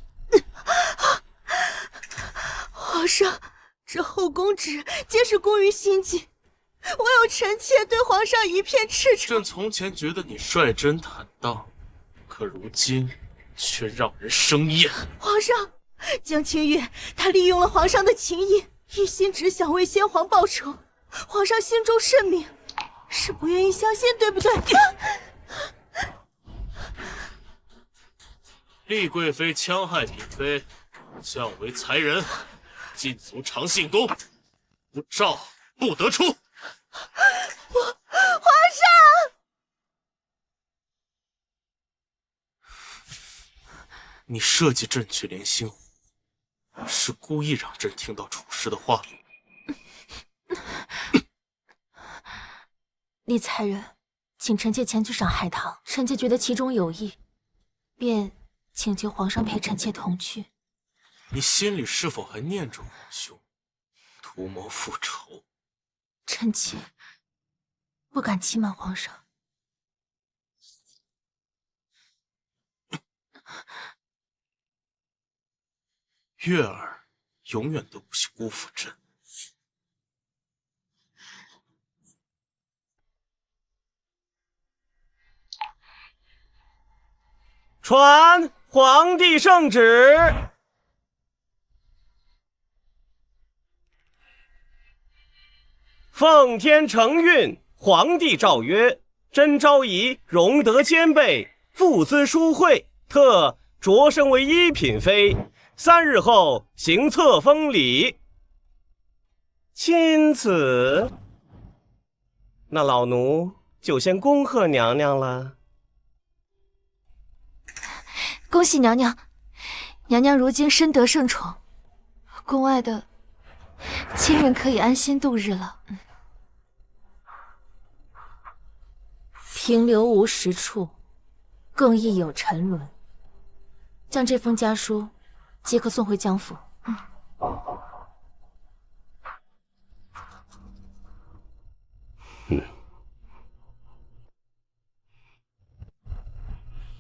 皇上，这后宫旨皆是攻于心计，唯有臣妾对皇上一片赤诚。朕从前觉得你率真坦荡，可如今却让人生厌。皇上，江清月他利用了皇上的情谊，一心只想为先皇报仇。皇上心中甚明，是不愿意相信，对不对？丽贵妃戕害嫔妃，降为才人，禁足长信宫，不诏不得出。皇上，你设计朕去连心湖，是故意让朕听到楚师的话语。丽才人，请臣妾前去赏海棠，臣妾觉得其中有益，便请求皇上陪臣妾同去。你心里是否还念着皇兄，图谋复仇？臣妾不敢欺瞒皇上。月儿永远都不许辜负朕。传皇帝圣旨。奉天承运，皇帝诏曰：甄昭仪容德兼备，富姿淑慧，特擢升为一品妃。3日后行册封礼。钦此。那老奴就先恭贺娘娘了。恭喜娘娘，娘娘如今深得圣宠，宫外的亲人可以安心度日了。平流无实处，更亦有沉沦。将这封家书即刻送回江府。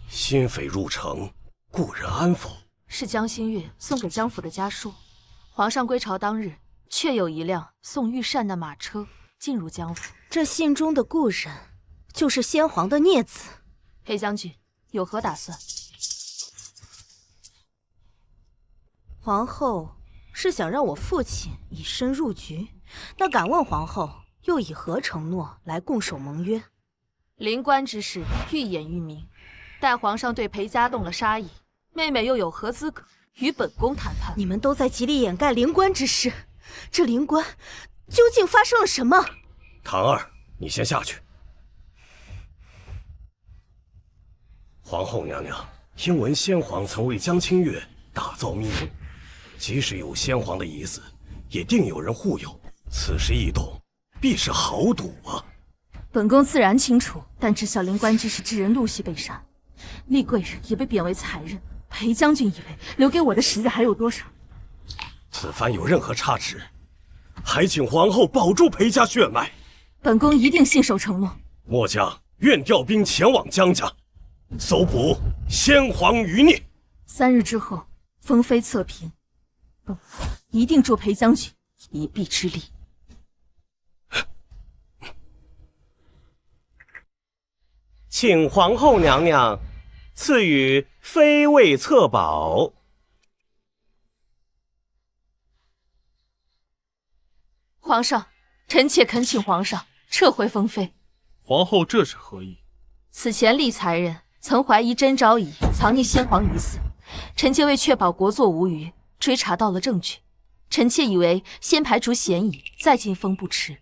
新匪入城，故人安否？是江心月送给江府的家书。皇上归朝当日，确有一辆送御膳的马车进入江府。这信中的故人，就是先皇的孽子。裴将军有何打算？皇后是想让我父亲以身入局，那敢问皇后又以何承诺来共守盟约？灵官之事愈演愈明，待皇上对裴家动了杀意，妹妹又有何资格与本宫谈判？你们都在极力掩盖灵官之事，这灵官究竟发生了什么？唐儿，你先下去。皇后娘娘，听闻先皇曾为江清月打造密谋，即使有先皇的意思，也定有人护佑。此时异动，必是豪赌啊！本宫自然清楚，但知晓灵官之时之人陆续被杀，厉贵人也被贬为才人。裴将军以为留给我的时日还有多少？此番有任何差池，还请皇后保住裴家血脉。本宫一定信守承诺。末将愿调兵前往江家，搜捕先皇余孽。3日之后，封妃测评，本宫一定助裴将军一臂之力。请皇后娘娘赐予妃位册宝。皇上，臣妾恳请皇上撤回封妃。皇后这是何意？此前厉才人曾怀疑甄昭仪藏匿先皇一死，臣妾为确保国祚无虞，追查到了证据。臣妾以为先排除嫌疑，再进封不迟。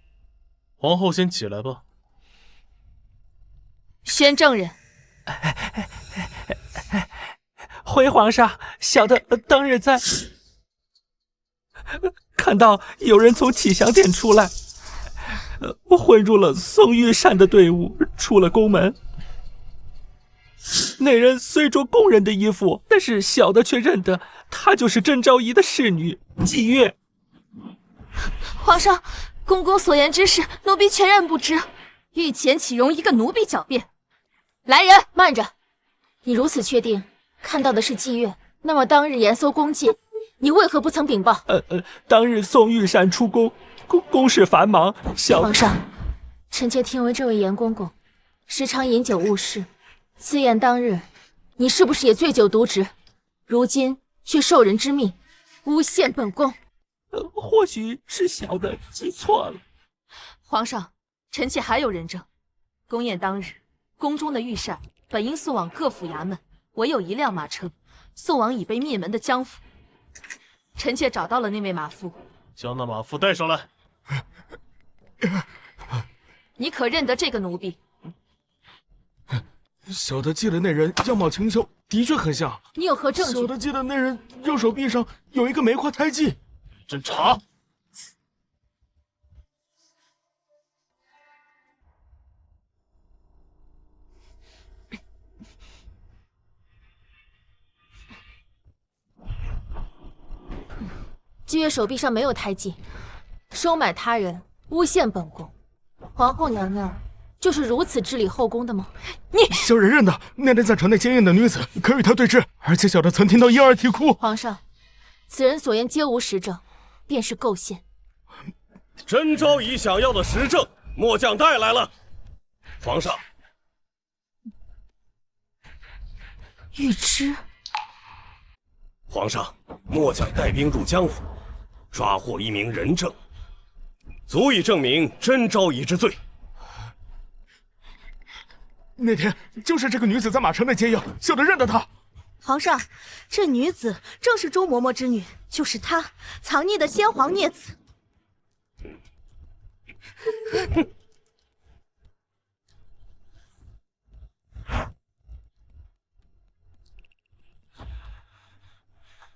皇后先起来吧。宣证人。回皇上，小的当日在看到有人从启祥殿出来，混入了宋玉善的队伍，出了宫门。那人虽着宫人的衣服，但是小的却认得她就是甄昭仪的侍女季月。皇上，公公所言之事，奴婢全然不知。御前岂容一个奴婢狡辩？来人，慢着！你如此确定看到的是季月，那么当日严搜宫禁，你为何不曾禀报？当日宋玉善出宫，公事繁忙，皇上，臣妾听闻这位严公公时常饮酒误事，此言当日你是不是也醉酒渎职？如今却受人之命诬陷本宫。或许是小的记错了。皇上，臣妾还有人证。宫宴当日，宫中的御膳本应送往各府衙门，唯有1辆马车送往已被灭门的江府。臣妾找到了那位马夫，将那马夫带上来。你可认得这个奴婢？小的记得那人样貌清秀，的确很像。你有何证据？小的记得那人右手臂上有一个梅花胎记。侦查。季月手臂上没有胎记，收买他人，诬陷本宫。皇后娘娘就是如此治理后宫的吗？小人认得那人在城内坚硬的女子，可与她对峙，而且小的曾听到婴儿啼哭。皇上，此人所言皆无实证，便是构陷。甄昭仪想要的实证，末将带来了。皇上，玉芝。皇上，末将带兵入江府，抓获一名人证，足以证明甄昭仪之罪。那天就是这个女子在马城内接应，小的认得她。皇上，这女子正是周嬷嬷之女，就是她藏匿的先皇孽子。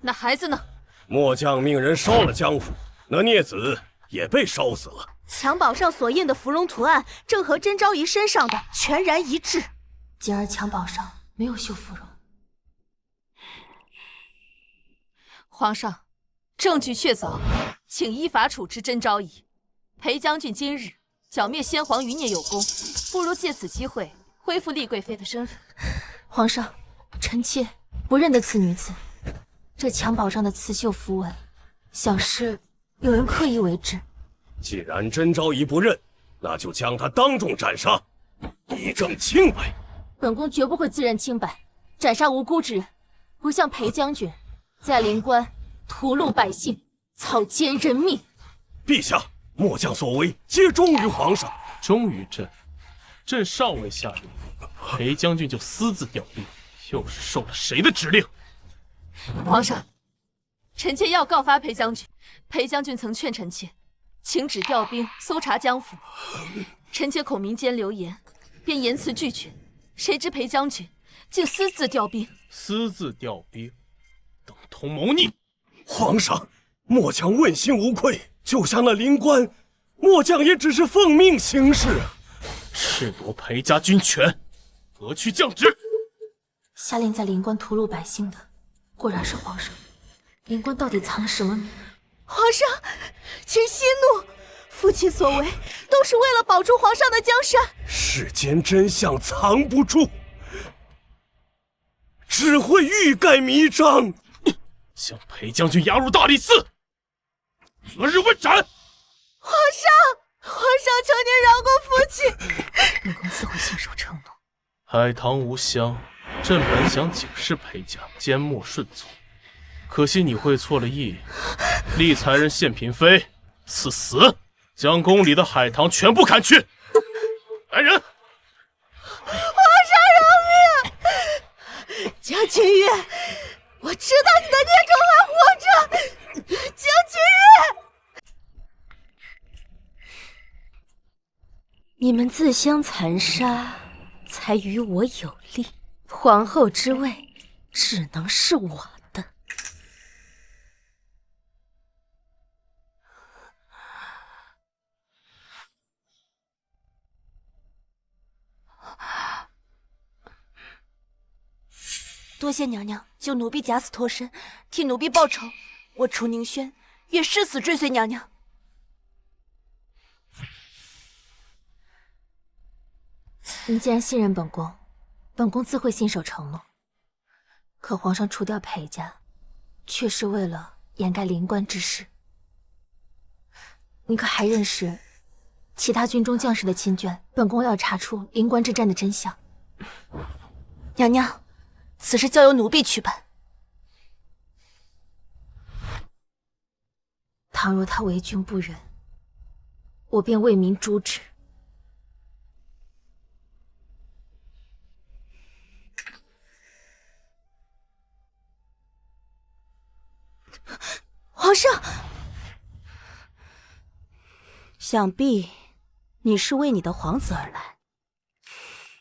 那孩子呢？末将命人烧了江府，那孽子也被烧死了。襁褓上所印的芙蓉图案，正和甄昭仪身上的全然一致。简儿襁褓上没有绣芙蓉。皇上，证据确凿，请依法处置甄昭仪。裴将军今日剿灭先皇余孽有功，不如借此机会恢复厉贵妃的身份。皇上，臣妾不认得此女子。这襁褓上的刺绣符文，小事有人刻意为之。既然甄昭仪不认，那就将她当众斩杀，以证清白。本宫绝不会自认清白，斩杀无辜之人，不像裴将军在灵关屠戮百姓，草菅人命。陛下，末将所为皆忠于皇上。忠于朕？朕尚未下令，裴将军就私自调兵，又是受了谁的指令？皇上，臣妾要告发裴将军。裴将军曾劝臣妾请旨调兵搜查江府，臣妾恐民间流言，便言辞拒绝。谁知裴将军竟私自调兵。私自调兵，等同谋逆。皇上，末将问心无愧，救下那灵官，末将也只是奉命行事。赤夺裴家军权，革去降职。下令在灵官屠戮百姓的，果然是皇上。灵官到底藏了什么谜？皇上，请息怒，父亲所为都是为了保住皇上的江山。世间真相藏不住，只会欲盖弥彰。将裴将军押入大理寺，择日问斩。皇上，求您饶过父亲。本宫自会信守承诺。海棠无香，朕本想警示裴家缄默顺从，可惜你会错了意，立才人献嫔妃，赐死，将宫里的海棠全部砍去。来人！皇上饶命！将军月，我知道你的孽种还活着。将军月，你们自相残杀，才与我有利。皇后之位只能是我的。多谢娘娘救奴婢假死脱身，替奴婢报仇。我楚宁轩愿誓死追随娘娘。你既然信任本宫，本宫自会信守承诺。可皇上除掉裴家，却是为了掩盖灵官之事。你可还认识其他军中将士的亲眷？本宫要查出灵官之战的真相。娘娘，此事交由奴婢去办。倘若他为君不仁，我便为民诛之。皇上，想必你是为你的皇子而来。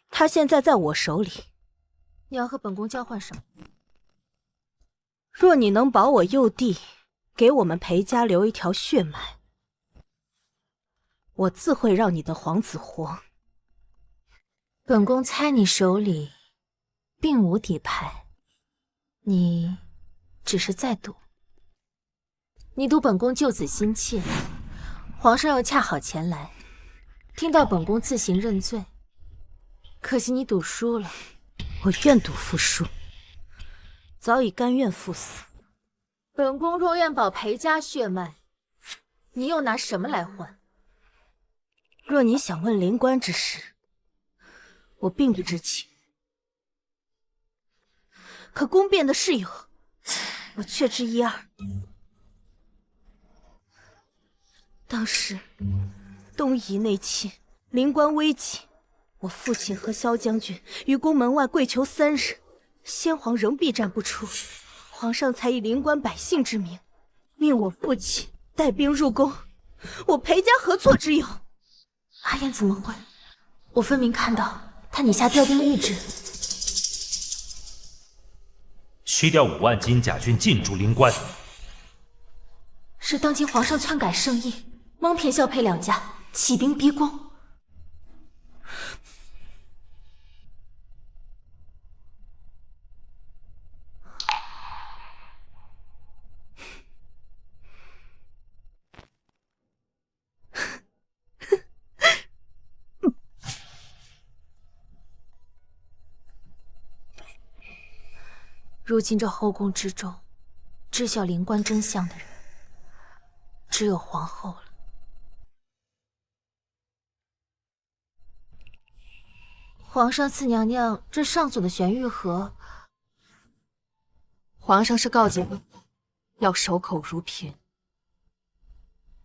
他现在在我手里。你要和本宫交换什么？若你能保我幼弟，给我们裴家留一条血脉，我自会让你的皇子活。本宫猜你手里并无底牌，你只是在赌。你赌本宫救子心切，皇上又恰好前来，听到本宫自行认罪。可惜你赌输了。我愿赌服输，早已甘愿赴死。本宫若愿保裴家血脉，你又拿什么来换？若你想问灵官之事，我并不知情。可宫变的事有，我确知一二。当时东夷内侵，灵官危急，我父亲和萧将军于宫门外跪求3日，先皇仍避战不出，皇上才以灵官百姓之名，命我父亲带兵入宫。我裴家何错之有？阿言怎么会？我分明看到他拟下调兵谕旨，需调5万金甲军进驻灵关。是当今皇上篡改圣意，蒙骗萧裴2家，起兵逼宫。如今这后宫之中，知晓灵官真相的人，只有皇后了。皇上赐娘娘这上锁的玄玉盒，皇上是告诫我要守口如瓶。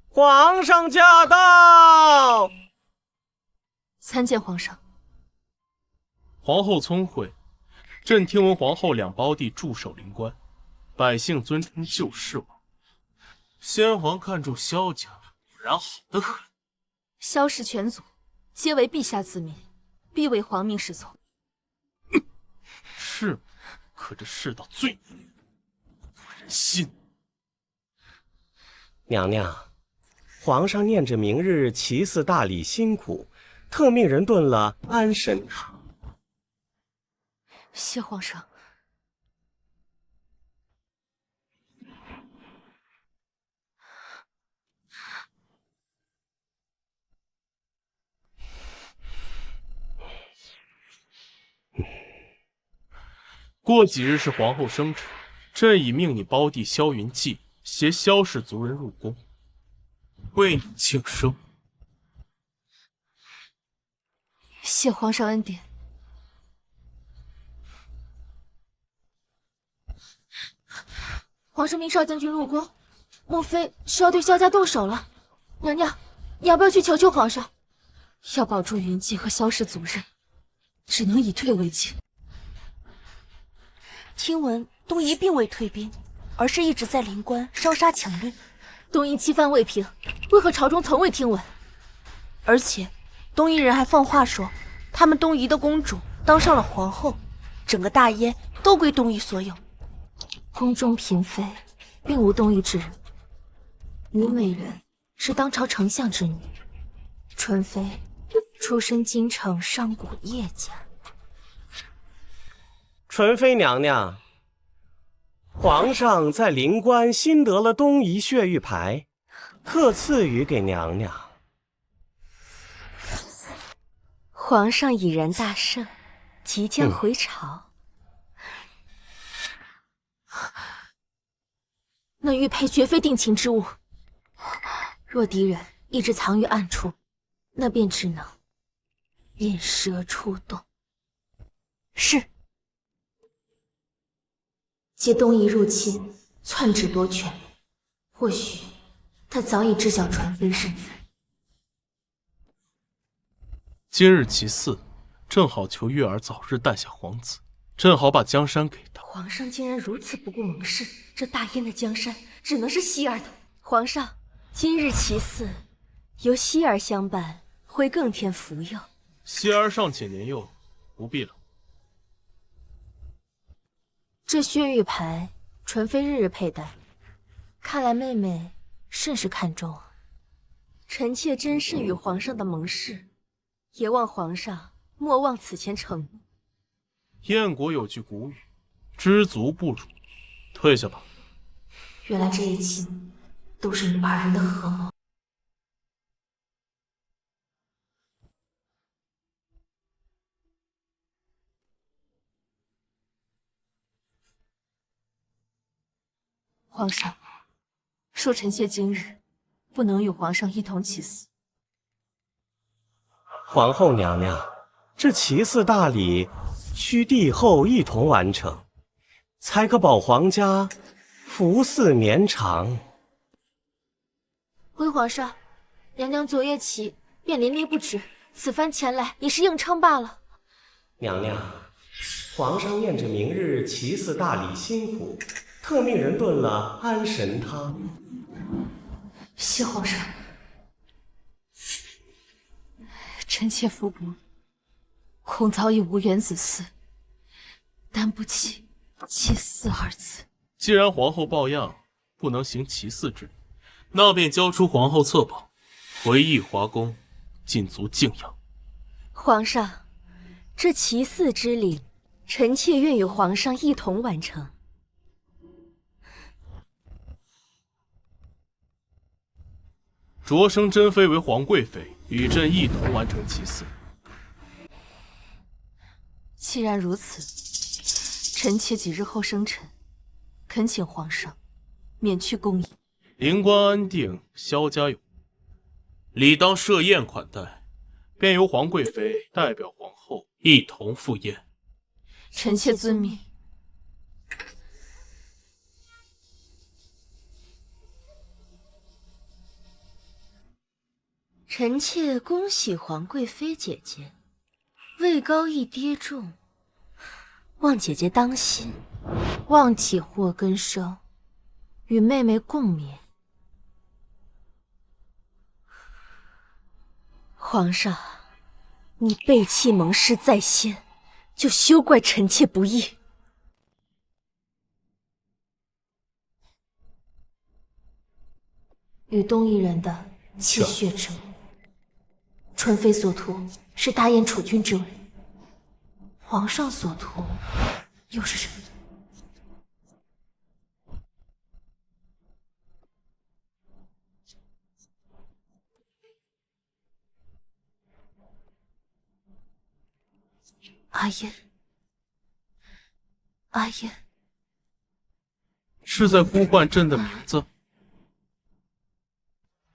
皇上驾到！参见皇上。皇后聪慧，朕听闻皇后2胞弟驻守灵关，百姓尊称救世王。先皇看中萧家，果然好得很。萧氏全族皆为陛下子民，必为皇命是从。是，可这世道罪孽，不忍心。娘娘，皇上念着明日祈祀大礼辛苦，特命人炖了安神汤。谢皇上。过几日是皇后生辰，朕已命你胞弟萧云骥携萧氏族人入宫，为你庆生。谢皇上恩典。皇上命少将军入宫，莫非是要对萧家动手了？娘娘，你要不要去求求皇上？要保住云骥和萧氏族人，只能以退为进。听闻东夷并未退兵，而是一直在灵关烧杀抢掠。东夷欺犯未平，为何朝中从未听闻？而且东夷人还放话说，他们东夷的公主当上了皇后，整个大燕都归东夷所有。宫中嫔妃并无东夷之人，虞美人是当朝丞相之女，纯妃出身京城商贾叶家。纯妃娘娘，皇上在灵关新得了东夷血玉牌，特赐予给娘娘。皇上已然大胜，即将回朝。那玉佩绝非定情之物，若敌人一直藏于暗处，那便只能引蛇出洞。是。借东夷入侵，篡旨夺权，或许他早已知晓纯妃身份。今日其嗣，正好求月儿早日诞下皇子，朕好把江山给他。皇上竟然如此不顾盟誓，这大燕的江山只能是希儿的。皇上，今日其嗣，由希儿相伴，会更添福佑。希儿尚且年幼，不必了。这血玉牌，纯妃日日佩戴，看来妹妹甚是看重啊。臣妾真是与皇上的盟誓，也望皇上莫忘此前承诺。燕国有句古语，知足不辱。退下吧。原来这一切都是你们二人的合谋。皇上，恕臣妾今日不能与皇上一同祈祀。皇后娘娘，这祈祀大礼需帝后一同完成，才可保皇家福嗣绵长。回皇上，娘娘昨夜起便淋漓不止，此番前来也是硬撑罢了。娘娘，皇上念着明日祈祀大礼辛苦，特命人炖了安神汤。谢皇上。臣妾服薄，恐早已无缘子嗣，担不起祭祀二字。既然皇后抱恙，不能行其嗣之礼，那便交出皇后册宝，回义华宫，尽足敬仰。皇上，这其嗣之礼，臣妾愿与皇上一同完成。擢升珍妃为皇贵妃，与朕一同完成其嗣。既然如此，臣妾几日后生辰，恳请皇上免去宫仪。灵官安定，萧家有理当设宴款待，便由皇贵妃代表皇后一同赴宴。臣妾遵命。臣妾恭喜皇贵妃姐姐，位高一跌重，望姐姐当心，望起祸根生，与妹妹共勉。皇上，你背弃盟誓在先，就休怪臣妾不义。与东夷人的泣血之盟。纯妃所图是大燕储君之位，皇上所图又是什么？阿燕，阿燕，是在呼唤朕的名字。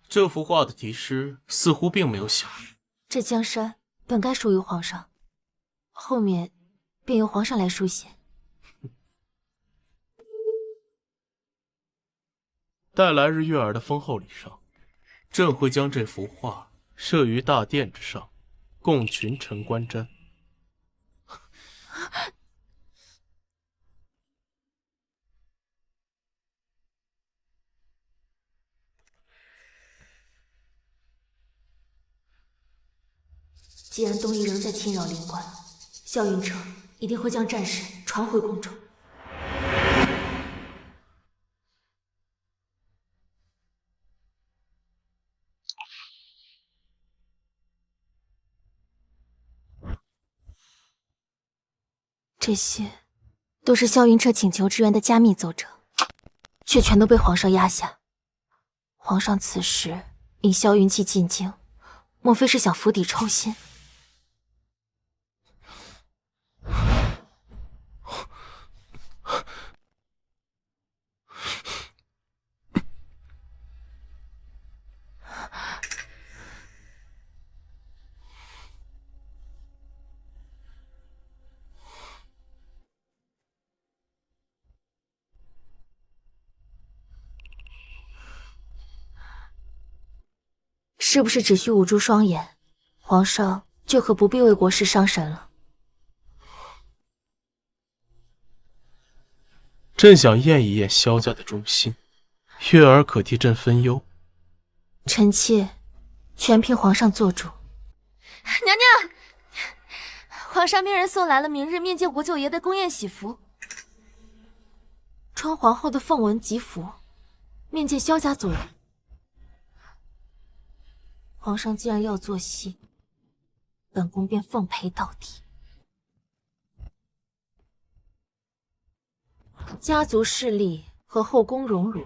这幅画的题诗似乎并没有响。这江山本该属于皇上，后面便由皇上来书写。待来日月儿的封后礼上，朕会将这幅画设于大殿之上，供群臣观瞻。既然东夷仍在侵扰灵官，萧云彻一定会将战事传回宫中。这些都是萧云彻请求支援的加密奏折，却全都被皇上压下。皇上此时引萧云气进京，莫非是想釜底抽薪？是不是只需捂住双眼，皇上就可不必为国事伤神了？朕想验一验萧家的忠心，月儿可替朕分忧。臣妾全凭皇上做主。娘娘，皇上命人送来了明日面见国舅爷的宫宴喜服。穿皇后的凤纹吉服，面见萧家族人。皇上既然要做戏，本宫便奉陪到底。家族势力和后宫荣辱，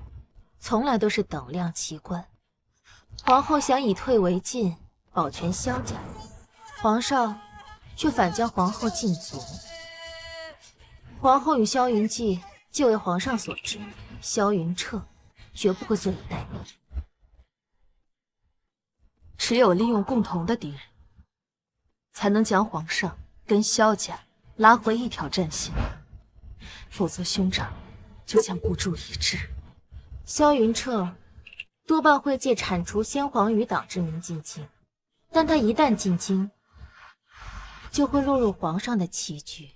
从来都是等量齐观。皇后想以退为进，保全萧家，皇上却反将皇后禁足。皇后与萧云骥既为皇上所知，萧云彻绝不会坐以待毙。只有利用共同的敌人，才能将皇上跟萧家拉回一条战线，否则兄长就将孤注一掷。萧云彻多半会借铲除先皇余党之名进京，但他一旦进京，就会落入皇上的棋局。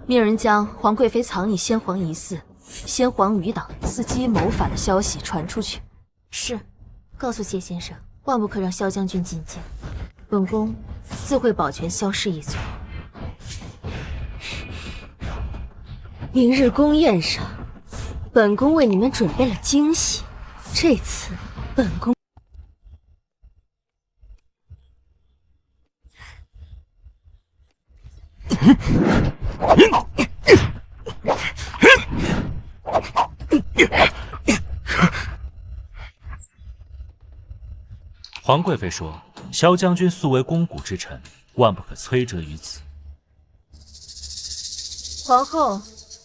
命人将皇贵妃藏匿先皇疑似先皇余党伺机谋反的消息传出去。是。告诉谢先生，万不可让萧将军进京，本宫自会保全萧氏一族。明日宫宴上，本宫为你们准备了惊喜。这次本宫皇贵妃说，萧将军素为肱骨之臣，万不可摧折于此。皇后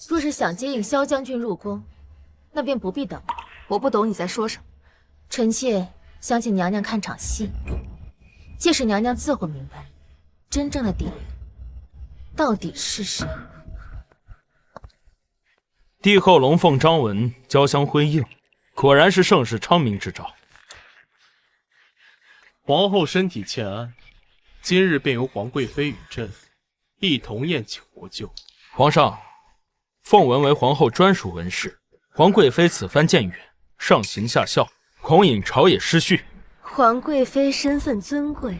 若是想接应萧将军入宫，那便不必等。我不懂你在说什么。臣妾想请娘娘看场戏，届时娘娘自会明白，真正的敌人到底是谁。帝后龙凤章纹交相辉映，果然是盛世昌明之兆。皇后身体欠安，今日便由皇贵妃与朕一同宴请国舅。皇上，凤纹为皇后专属纹饰，皇贵妃此番渐远，上行下效，恐引朝野失序。皇贵妃身份尊贵，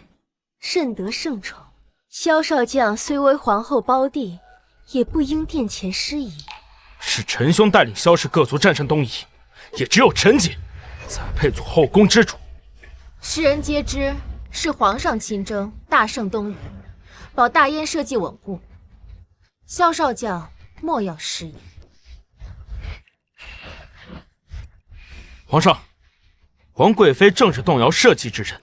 甚得圣宠。萧少将虽为皇后胞弟，也不应殿前失仪。是臣兄带领萧氏各族战胜东夷，也只有臣姐才配做后宫之主。世人皆知是皇上亲征，大胜东夷，保大燕社稷稳固。萧少将莫要失言。皇上，皇贵妃正是动摇社稷之人。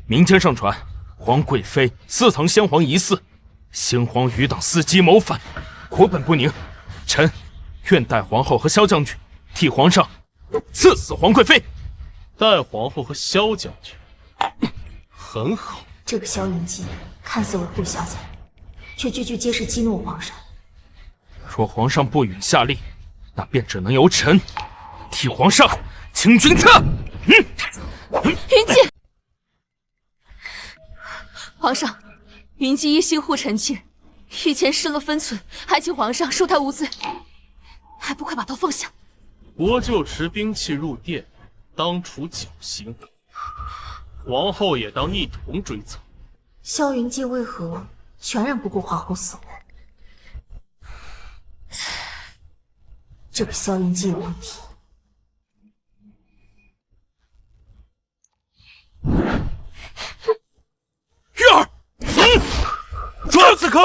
民间盛传，皇贵妃私藏先皇疑似，先皇余党伺机谋反，国本不宁。臣愿代皇后和萧将军替皇上赐死皇贵妃。代皇后和萧将军，很好。这个萧云姬看似维护萧家，却句句皆是激怒皇上。若皇上不允下令，那便只能由臣替皇上请君侧。云姬，皇上，云姬一心护臣妾，御前失了分寸，还请皇上恕他无罪，还不快把他放下！国舅持兵器入殿，当处绞刑，皇后也当一同追责。萧云姬为何全然不顾皇后死活？这个萧云姬有问题。月儿，抓刺客！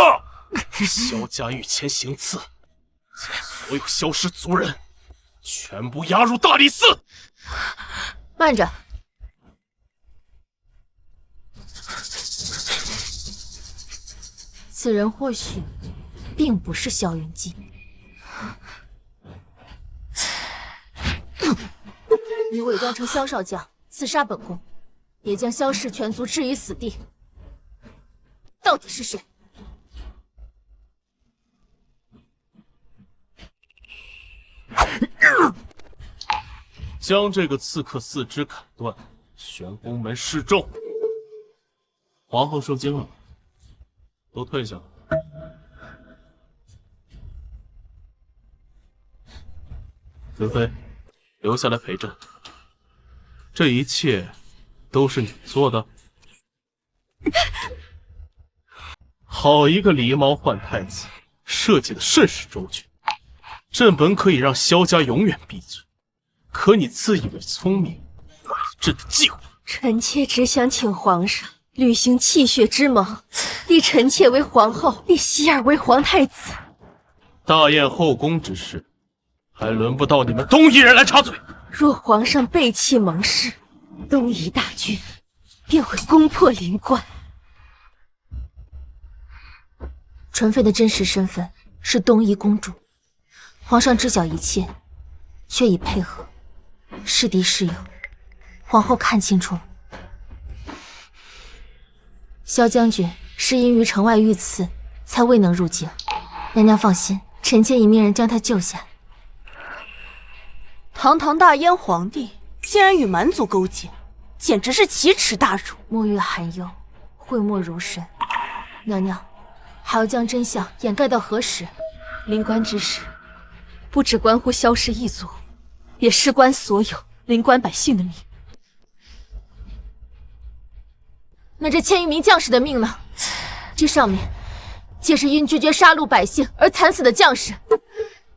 萧家御前行刺，将所有萧氏族人全部押入大理寺。慢着，此人或许并不是萧云姬。你伪装成萧少将，刺杀本宫，也将萧氏全族置于死地，到底是谁？将这个刺客四肢砍断，悬宫门示众。皇后受惊了，都退下。德妃，留下来陪朕。这一切都是你做的？好一个狸猫换太子，设计的甚是周全。朕本可以让萧家永远闭嘴，可你自以为聪明，坏了朕的计划。臣妾只想请皇上履行泣血之盟，立臣妾为皇后，立希儿为皇太子。大燕后宫之事，还轮不到你们东夷人来插嘴。若皇上背弃盟誓，东夷大军便会攻破灵关。纯妃的真实身份是东夷公主，皇上知晓一切，却已配合，是敌是友，皇后看清楚了。萧将军是因于城外遇刺，才未能入京。娘娘放心，臣妾已命人将他救下。堂堂大燕皇帝竟然与蛮族勾结，简直是奇耻大辱。沐月含忧，讳莫如深。娘娘还要将真相掩盖到何时？灵官之事，不只关乎萧氏一族，也事关所有灵官百姓的命。那这1000余名将士的命呢？这上面皆是因拒绝杀戮百姓而惨死的将士，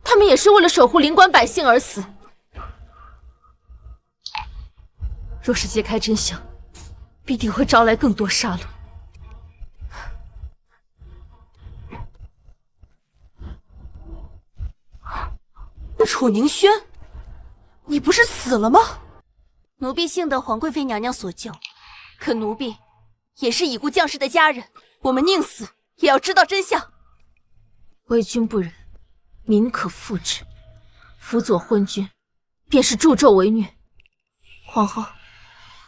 他们也是为了守护灵官百姓而死。若是揭开真相，必定会招来更多杀戮。楚宁轩，你不是死了吗？奴婢幸得皇贵妃娘娘所救，可奴婢也是已故将士的家人，我们宁死也要知道真相。为君不仁，民可复之。辅佐昏君，便是助纣为虐。皇后，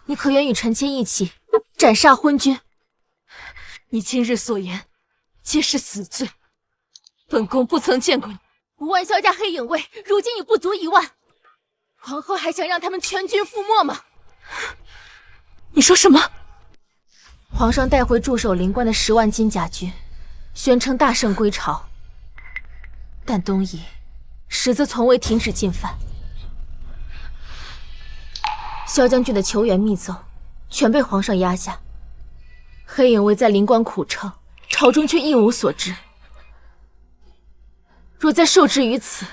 你可愿与臣妾一起斩杀昏君？你今日所言，皆是死罪。本宫不曾见过你。5万萧家黑影卫，如今已不足1万。皇后还想让他们全军覆没吗？你说什么？皇上带回驻守灵关的10万金甲军，宣称大胜归朝。但东夷实则从未停止进犯。萧将军的求援密奏全被皇上压下，黑影卫在灵关苦撑，朝中却一无所知。若再受制于此，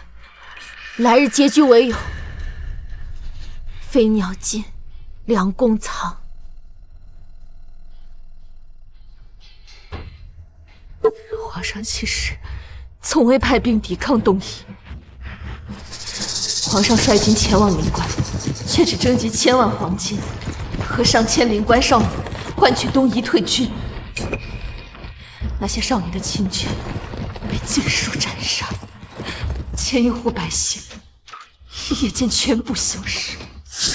来日结局为有，飞鸟尽，良弓藏。皇上其实从未派兵抵抗东夷，皇上率军前往灵关，却只征集1000万黄金和上千灵关少女，换取东夷退军。那些少女的亲眷被尽数斩杀，1000余户百姓一夜间全部消失。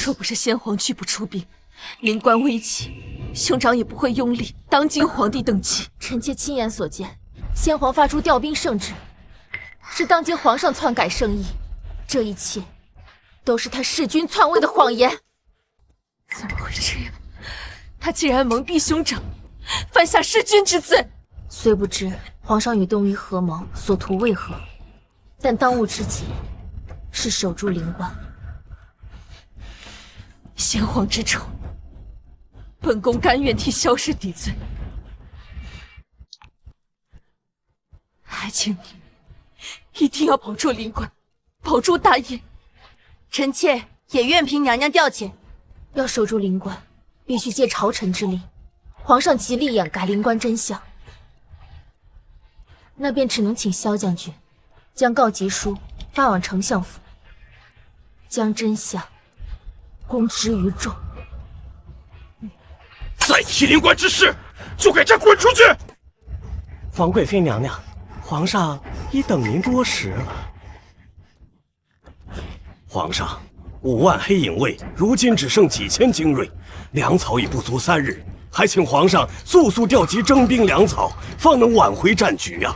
若不是先皇拒不出兵，灵关危急，兄长也不会拥立当今皇帝登基。臣妾亲眼所见，先皇发出调兵圣旨，是当今皇上篡改圣意。这一切都是他弑君篡位的谎言。怎么会这样？他竟然蒙蔽兄长，犯下弑君之罪。虽不知皇上与东夷合谋所图为何，但当务之急是守住灵关。先皇之宠，本宫甘愿替萧氏抵罪，还请你一定要保住灵关，保住大燕。臣妾也愿凭娘娘调遣。要守住灵关，必须借朝臣之力。皇上极力掩盖灵关真相，那便只能请萧将军将告急书发往丞相府，将真相公之于众。再提灵关之事，就给朕滚出去！皇贵妃娘娘，皇上已等您多时了。皇上，5万黑影卫如今只剩几千精锐，粮草已不足3日，还请皇上速速调集征兵粮草，方能挽回战局呀。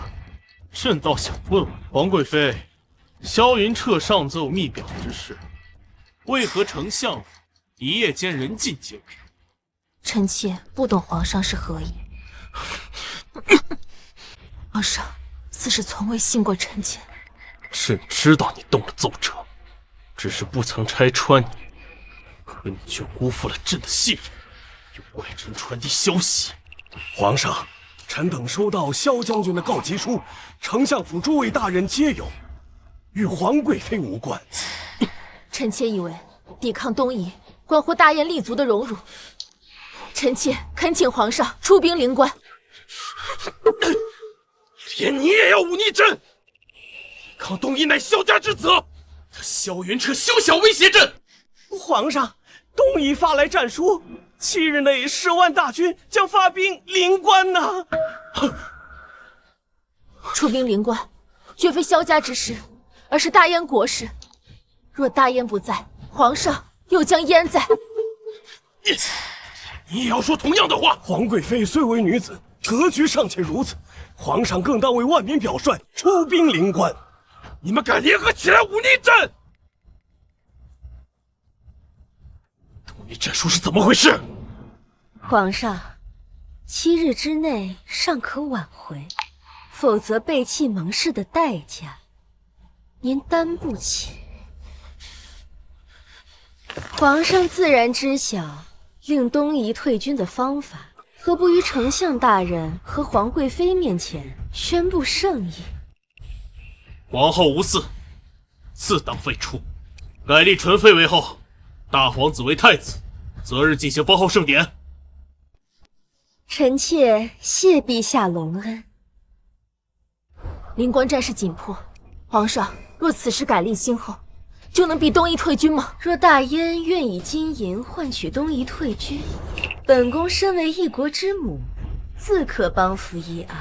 朕倒想问问皇贵妃，萧云彻上奏密表之事，为何丞相府一夜间人尽皆知？臣妾不懂皇上是何意。皇上似是从未信过臣妾。朕知道你动了奏折，只是不曾拆穿你，可你却辜负了朕的信任，用外臣传递消息。皇上，臣等收到萧将军的告急书，丞相府诸位大人皆有，与皇贵妃无关。臣妾以为抵抗东夷关乎大燕立足的荣辱，臣妾恳请皇上出兵灵关。连你也要忤逆朕？抵抗东夷乃萧家之责，他萧云彻休想威胁朕。皇上，东夷发来战书，7日内10万大军将发兵灵关呐。出兵灵关，绝非萧家之事，而是大燕国事。若大燕不在，皇上又将焉在？你也要说同样的话。皇贵妃虽为女子，格局尚且如此，皇上更当为万民表率，出兵灵关。你们敢联合起来忤逆朕？东夷战书是怎么回事？皇上，7日之内尚可挽回，否则背弃盟誓的代价，您担不起。皇上自然知晓令东夷退军的方法，何不于丞相大人和皇贵妃面前宣布圣意？皇后无嗣，次党废除，改立纯妃为后，大皇子为太子，择日进行封后盛典。臣妾谢陛下隆恩。灵关战事紧迫，皇上若此时改立新后，就能逼东夷退军吗？若大燕愿以金银换取东夷退军，本宫身为一国之母，自可帮扶一二。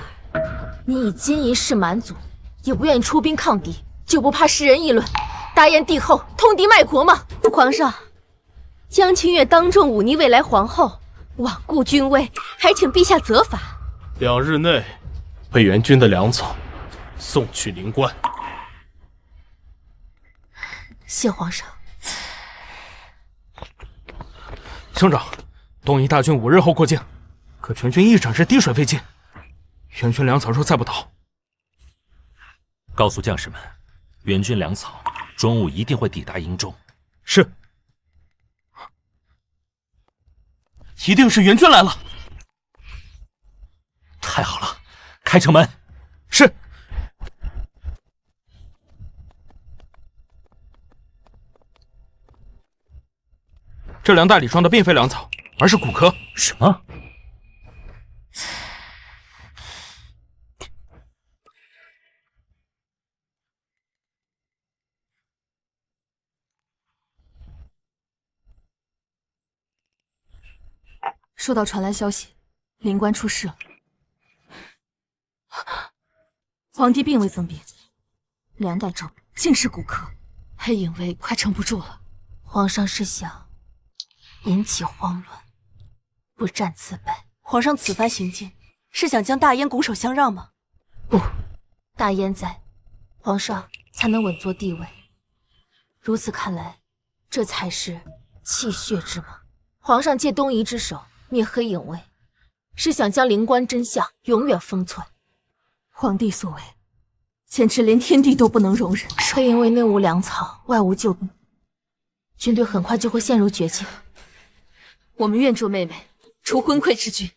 你以金银示蛮族，也不愿意出兵抗敌，就不怕世人议论大燕帝后通敌卖国吗？皇上，江清月当众忤逆未来皇后，罔顾君威，还请陛下责罚。2日内，为援军的粮草送去灵关。谢皇上。兄长，东夷大军5日后过境，可全军一整日滴水未进，援军粮草若再不到，告诉将士们，援军粮草中午一定会抵达营中。是，一定是援军来了。太好了，开城门。是。这两袋里装的并非粮草，而是骨壳。什么？收到传来消息，灵官出事了。皇帝并未增兵，2袋中竟是骨壳，黑影卫快撑不住了。皇上是想引起慌乱，不战自败。皇上此番行径是想将大燕拱手相让吗？不，大燕在，皇上才能稳坐帝位。如此看来，这才是气血之盟。皇上借东夷之手灭黑影卫，是想将灵官真相永远封存。皇帝所为，简直连天地都不能容忍。黑影卫内无粮草，外无救兵，军队很快就会陷入绝境。我们愿助妹妹除昏聩之军。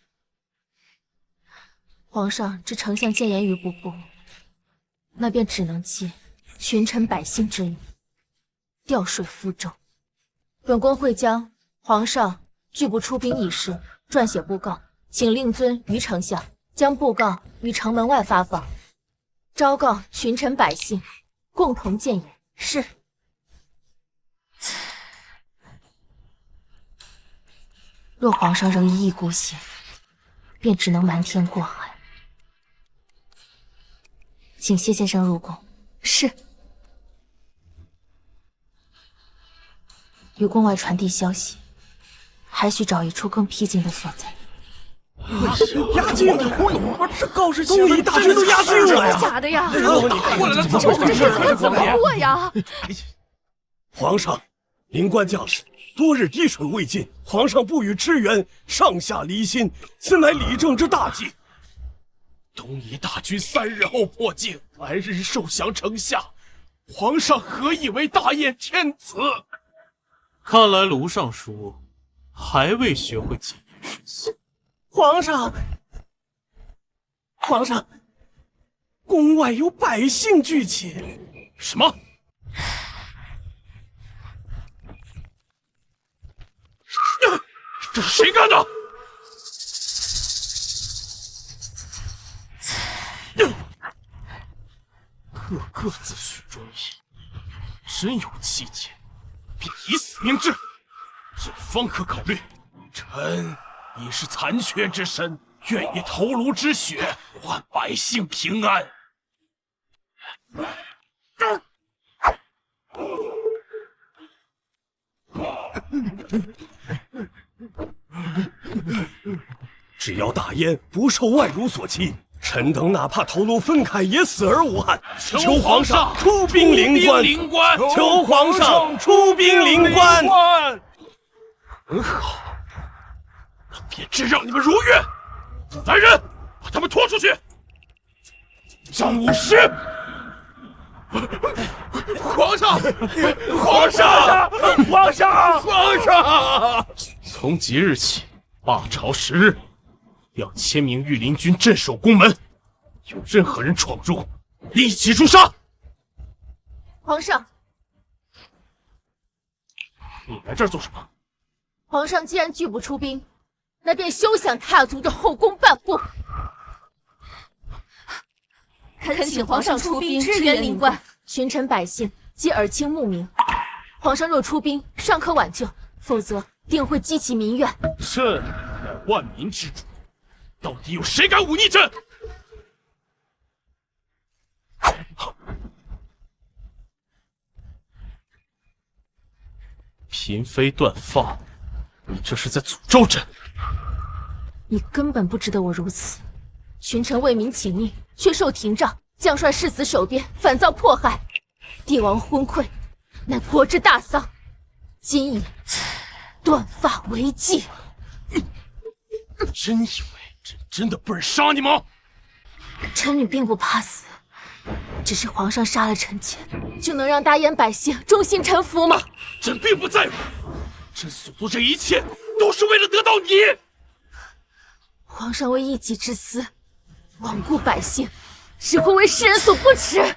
皇上知丞相谏言于不顾，那便只能借群臣百姓之力，调水覆舟。本宫会将皇上拒不出兵一事撰写布告，请令尊于丞相将布告于城门外发放，昭告群臣百姓，共同谏言。是。若皇上仍一意孤行，便只能瞒天过海。请谢先生入宫。是。于宫外传递消息，还需找一处更僻静的所在。压境了！这告示东夷大军都压境了呀！假的呀！过来了，这日子怎么过呀？皇上，灵官将士多日滴水未进，皇上不予支援，上下离心，此乃理政之大忌。东夷大军3日后破境，来日受降城下，皇上何以为大燕天子？看来卢尚书还未学会谨言慎行。皇上，宫外有百姓聚起。什么？这是谁干的？个自诩忠义，真有气节，便以死明志，这方可考虑。臣已是残缺之身，愿以头颅之血换百姓平安。只要大燕不受外辱所欺，臣等哪怕头颅分开，也死而无憾。求皇上出兵灵官！求皇上出兵灵官！很好，便只让你们如愿。来人，把他们拖出去！张武师，皇上，皇上，皇上，皇上！从即日起，罢朝10日，要1000名御林军镇守宫门，有任何人闯入，立即诛杀。皇上，你来这儿做什么？皇上既然拒不出兵，那便休想踏足这后宫半步。恳请皇上出兵支援灵官。群臣百姓皆耳听目明，皇上若出兵，尚可挽救，否则定会激起民怨。朕乃万民之主，到底有谁敢忤逆朕？嫔妃断发，你这是在诅咒朕！你根本不值得我如此。群臣为民请命，却受廷杖，将帅誓死守边，反遭迫害。帝王昏聩，乃国之大丧。今以断发为祭。真以为朕真的不忍杀你吗？臣女并不怕死，只是皇上杀了臣妾，就能让大燕百姓忠心臣服吗？朕并不在乎，朕所做这一切都是为了得到你。皇上为一己之私，罔顾百姓，只会为世人所不齿。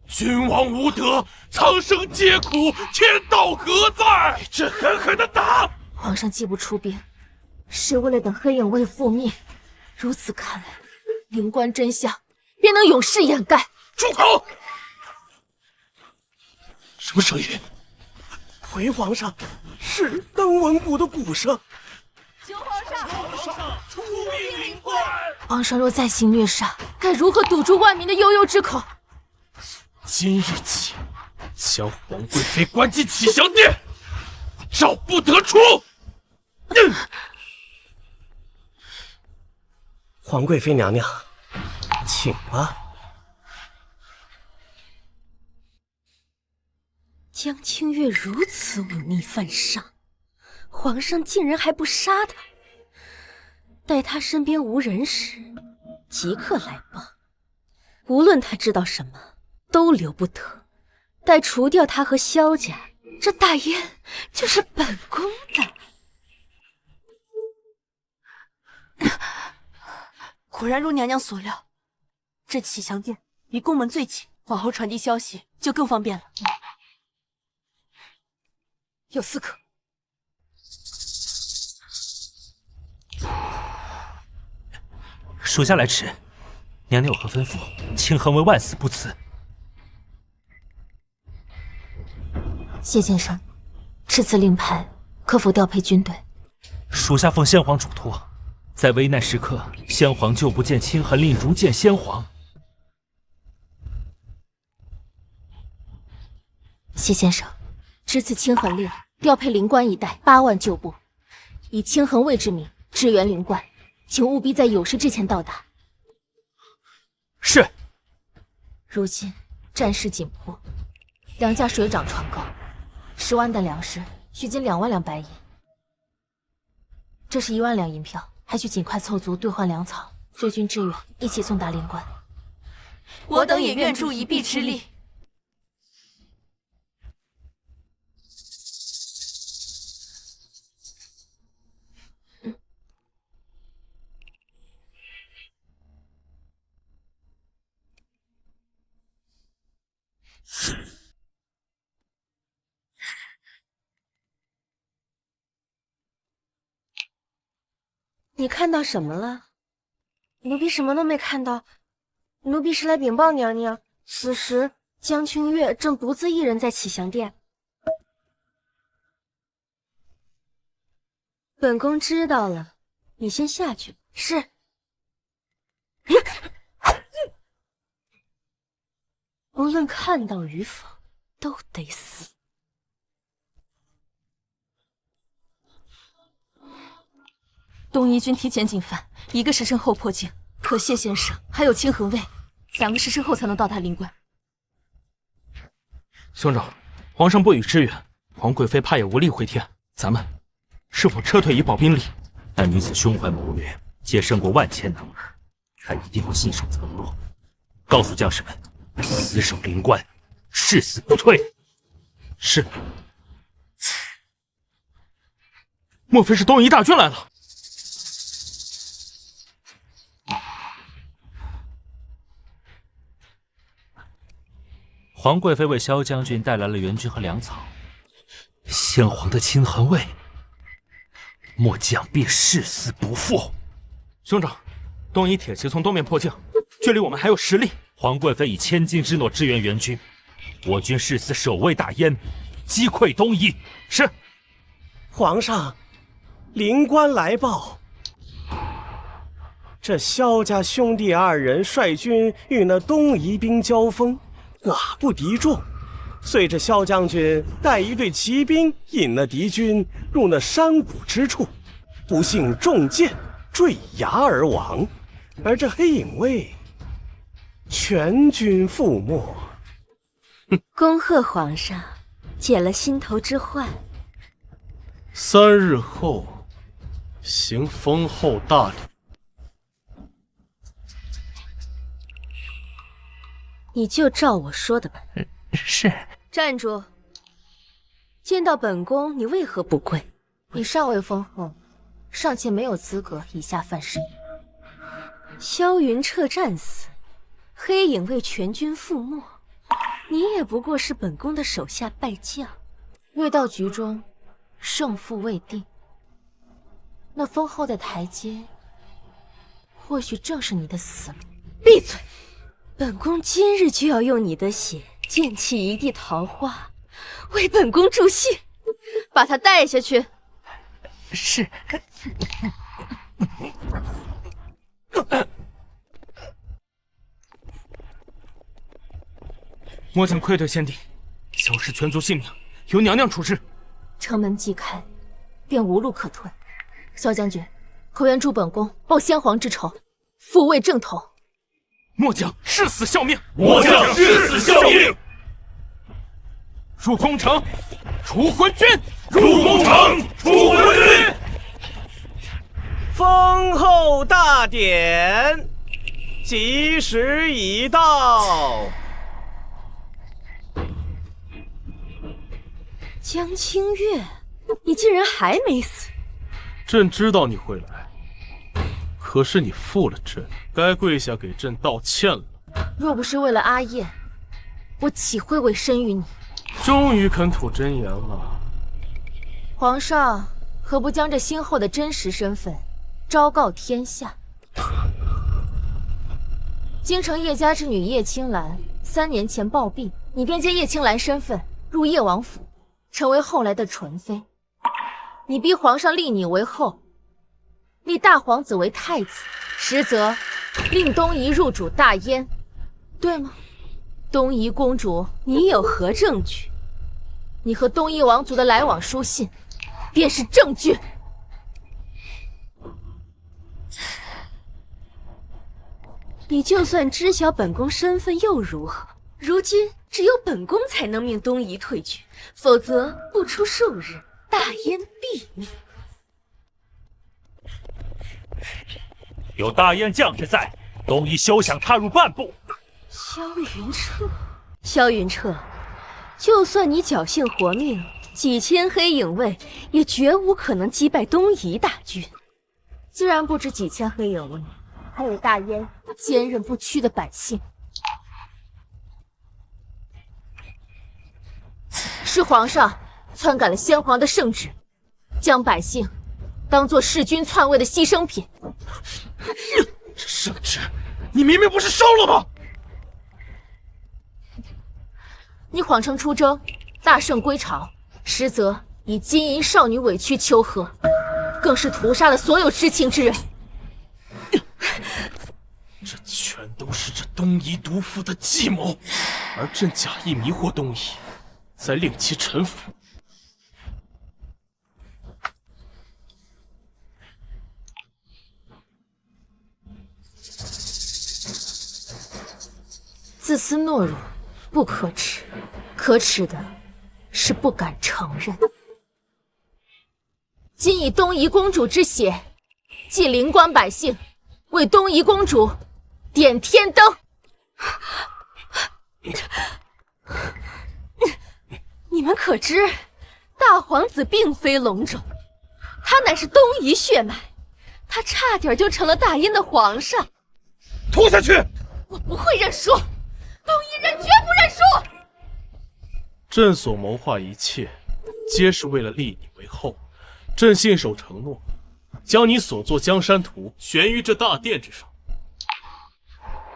君王无德，苍生皆苦，天道何在？这狠狠的打！皇上既不出兵，是为了等黑影卫覆灭。如此看来，灵官真相便能永世掩盖。住口！什么声音？回皇上，是登文谷的鼓声。求皇上！出兵灵官！皇上若再行虐杀，该如何堵住万民的悠悠之口？今日起，将皇贵妃关进启祥殿，诏不得出。皇贵妃娘娘，请吧。江清月如此忤逆犯上，皇上竟然还不杀他。待他身边无人时，即刻来报。无论他知道什么，都留不得。待除掉他和萧家，这大燕就是本宫的。果然如娘娘所料，这启祥殿离宫门最近，往后传递消息就更方便了。有4颗。属下来迟，娘娘有何吩咐？清恒为万死不辞。谢先生，敕赐令牌，可否调配军队？属下奉先皇嘱托，在危难时刻，先皇就不见清恒令如见先皇。谢先生，敕赐清恒令，调配灵官一带8万旧部，以清恒卫之名支援灵官，请务必在有事之前到达。是。如今战事紧迫，粮价水涨船高，10万担粮食需金2万两白银。这是1万两银票，还需尽快凑足兑换粮草，随军支援，一起送达灵官。我等也愿助一臂之力。你看到什么了？奴婢什么都没看到。奴婢是来禀报娘娘，此时江清月正独自一人在启祥殿。本宫知道了，你先下去。是。无论看到与否，都得死。东夷军提前进犯，1个时辰后迫境。可谢先生还有清恒卫，2个时辰后才能到达灵官。兄长，皇上不予支援，皇贵妃怕也无力回天，咱们是否撤退以保兵力？那女子胸怀谋略，皆胜过万千男儿，她一定会信守承诺。告诉将士们，死守灵官，誓死不退。是。莫非是东夷大军来了？皇贵妃为萧将军带来了援军和粮草，先皇的亲恒卫，末将必誓死不负。兄长，东夷铁骑从东面迫近，距离我们还有10里。皇贵妃以千金之诺支援援军，我军誓死守卫大燕，击溃东夷。是。皇上，灵官来报，这萧家兄弟2人率军与那东夷兵交锋，寡不敌众，遂这萧将军带一队骑兵引那敌军入那山谷之处，不幸中箭坠崖而亡，而这黑影卫全军覆没。恭贺皇上解了心头之患。3日后行封后大礼。你就照我说的办。是。站住！见到本宫，你为何不跪？你尚未封后，尚且没有资格以下犯事。萧云彻战死，黑影卫全军覆没。你也不过是本宫的手下败将。未到局中，胜负未定。那丰厚的台阶，或许正是你的死路。闭嘴！本宫今日就要用你的血溅起一地桃花，为本宫助兴。把他带下去。是。末将愧对先帝，小氏全族性命由娘娘处置。城门既开，便无路可退。萧将军，可愿助本宫报先皇之仇，复位正统？末将誓死效命。末将誓死效命。入宫城，除昏君。入宫城，除昏君。封后大典，吉时已到。江清月，你竟然还没死！朕知道你会来，可是你负了朕，该跪下给朕道歉了。若不是为了阿燕，我岂会委身于你？终于肯吐真言了。皇上何不将这先后的真实身份昭告天下？京城叶家之女叶青兰3年前暴毙，你便借叶青兰身份入叶王府，成为后来的纯妃。你逼皇上立你为后，立大皇子为太子，实则令东夷入主大燕，对吗？东夷公主，你有何证据？你和东夷王族的来往书信，便是证据。你就算知晓本宫身份又如何？如今只有本宫才能命东夷退去，否则不出数日，大燕毙命。有大燕将士在，东夷休想踏入半步。萧云彻，萧云彻，就算你侥幸活命，几千黑影卫也绝无可能击败东夷大军。自然不止几千黑影卫，还有大燕坚韧不屈的百姓。是皇上篡改了先皇的圣旨，将百姓当作弑君篡位的牺牲品。这圣旨，你明明不是烧了吗？你谎称出征，大胜归朝，实则以金银少女委曲求和，更是屠杀了所有知情之人。这全都是这东夷毒妇的计谋，而朕假意迷惑东夷，再令其臣服。自私懦弱，不可耻；可耻的是不敢承认。今以东夷公主之血，祭灵官百姓，为东夷公主点天灯。你们可知，大皇子并非龙种，他乃是东夷血脉，他差点就成了大燕的皇上。拖下去！我不会认输，东夷人绝不认输。朕所谋划一切，皆是为了立你为后。朕信守承诺，将你所作江山图悬于这大殿之上。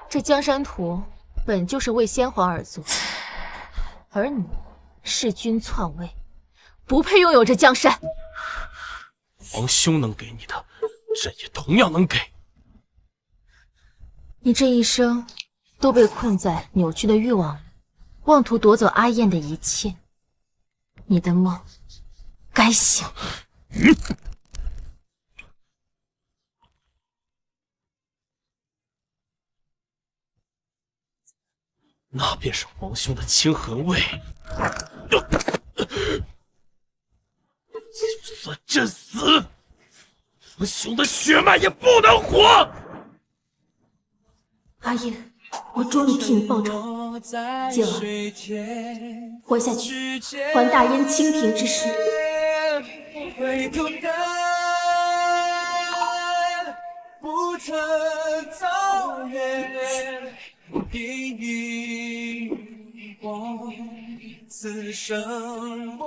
这江山图本就是为先皇而作，而你弑君篡位，不配拥有这江山。皇兄能给你的，朕也同样能给。你这一生都被困在扭曲的欲望里，妄图夺走阿燕的一切，你的梦该醒。那便是皇兄的清痕卫。就算朕死，皇兄的血脉也不能活。阿燕，我终于替你报仇，今儿活下去，还大燕清平之事。回头看，不曾走远，一一光。此生不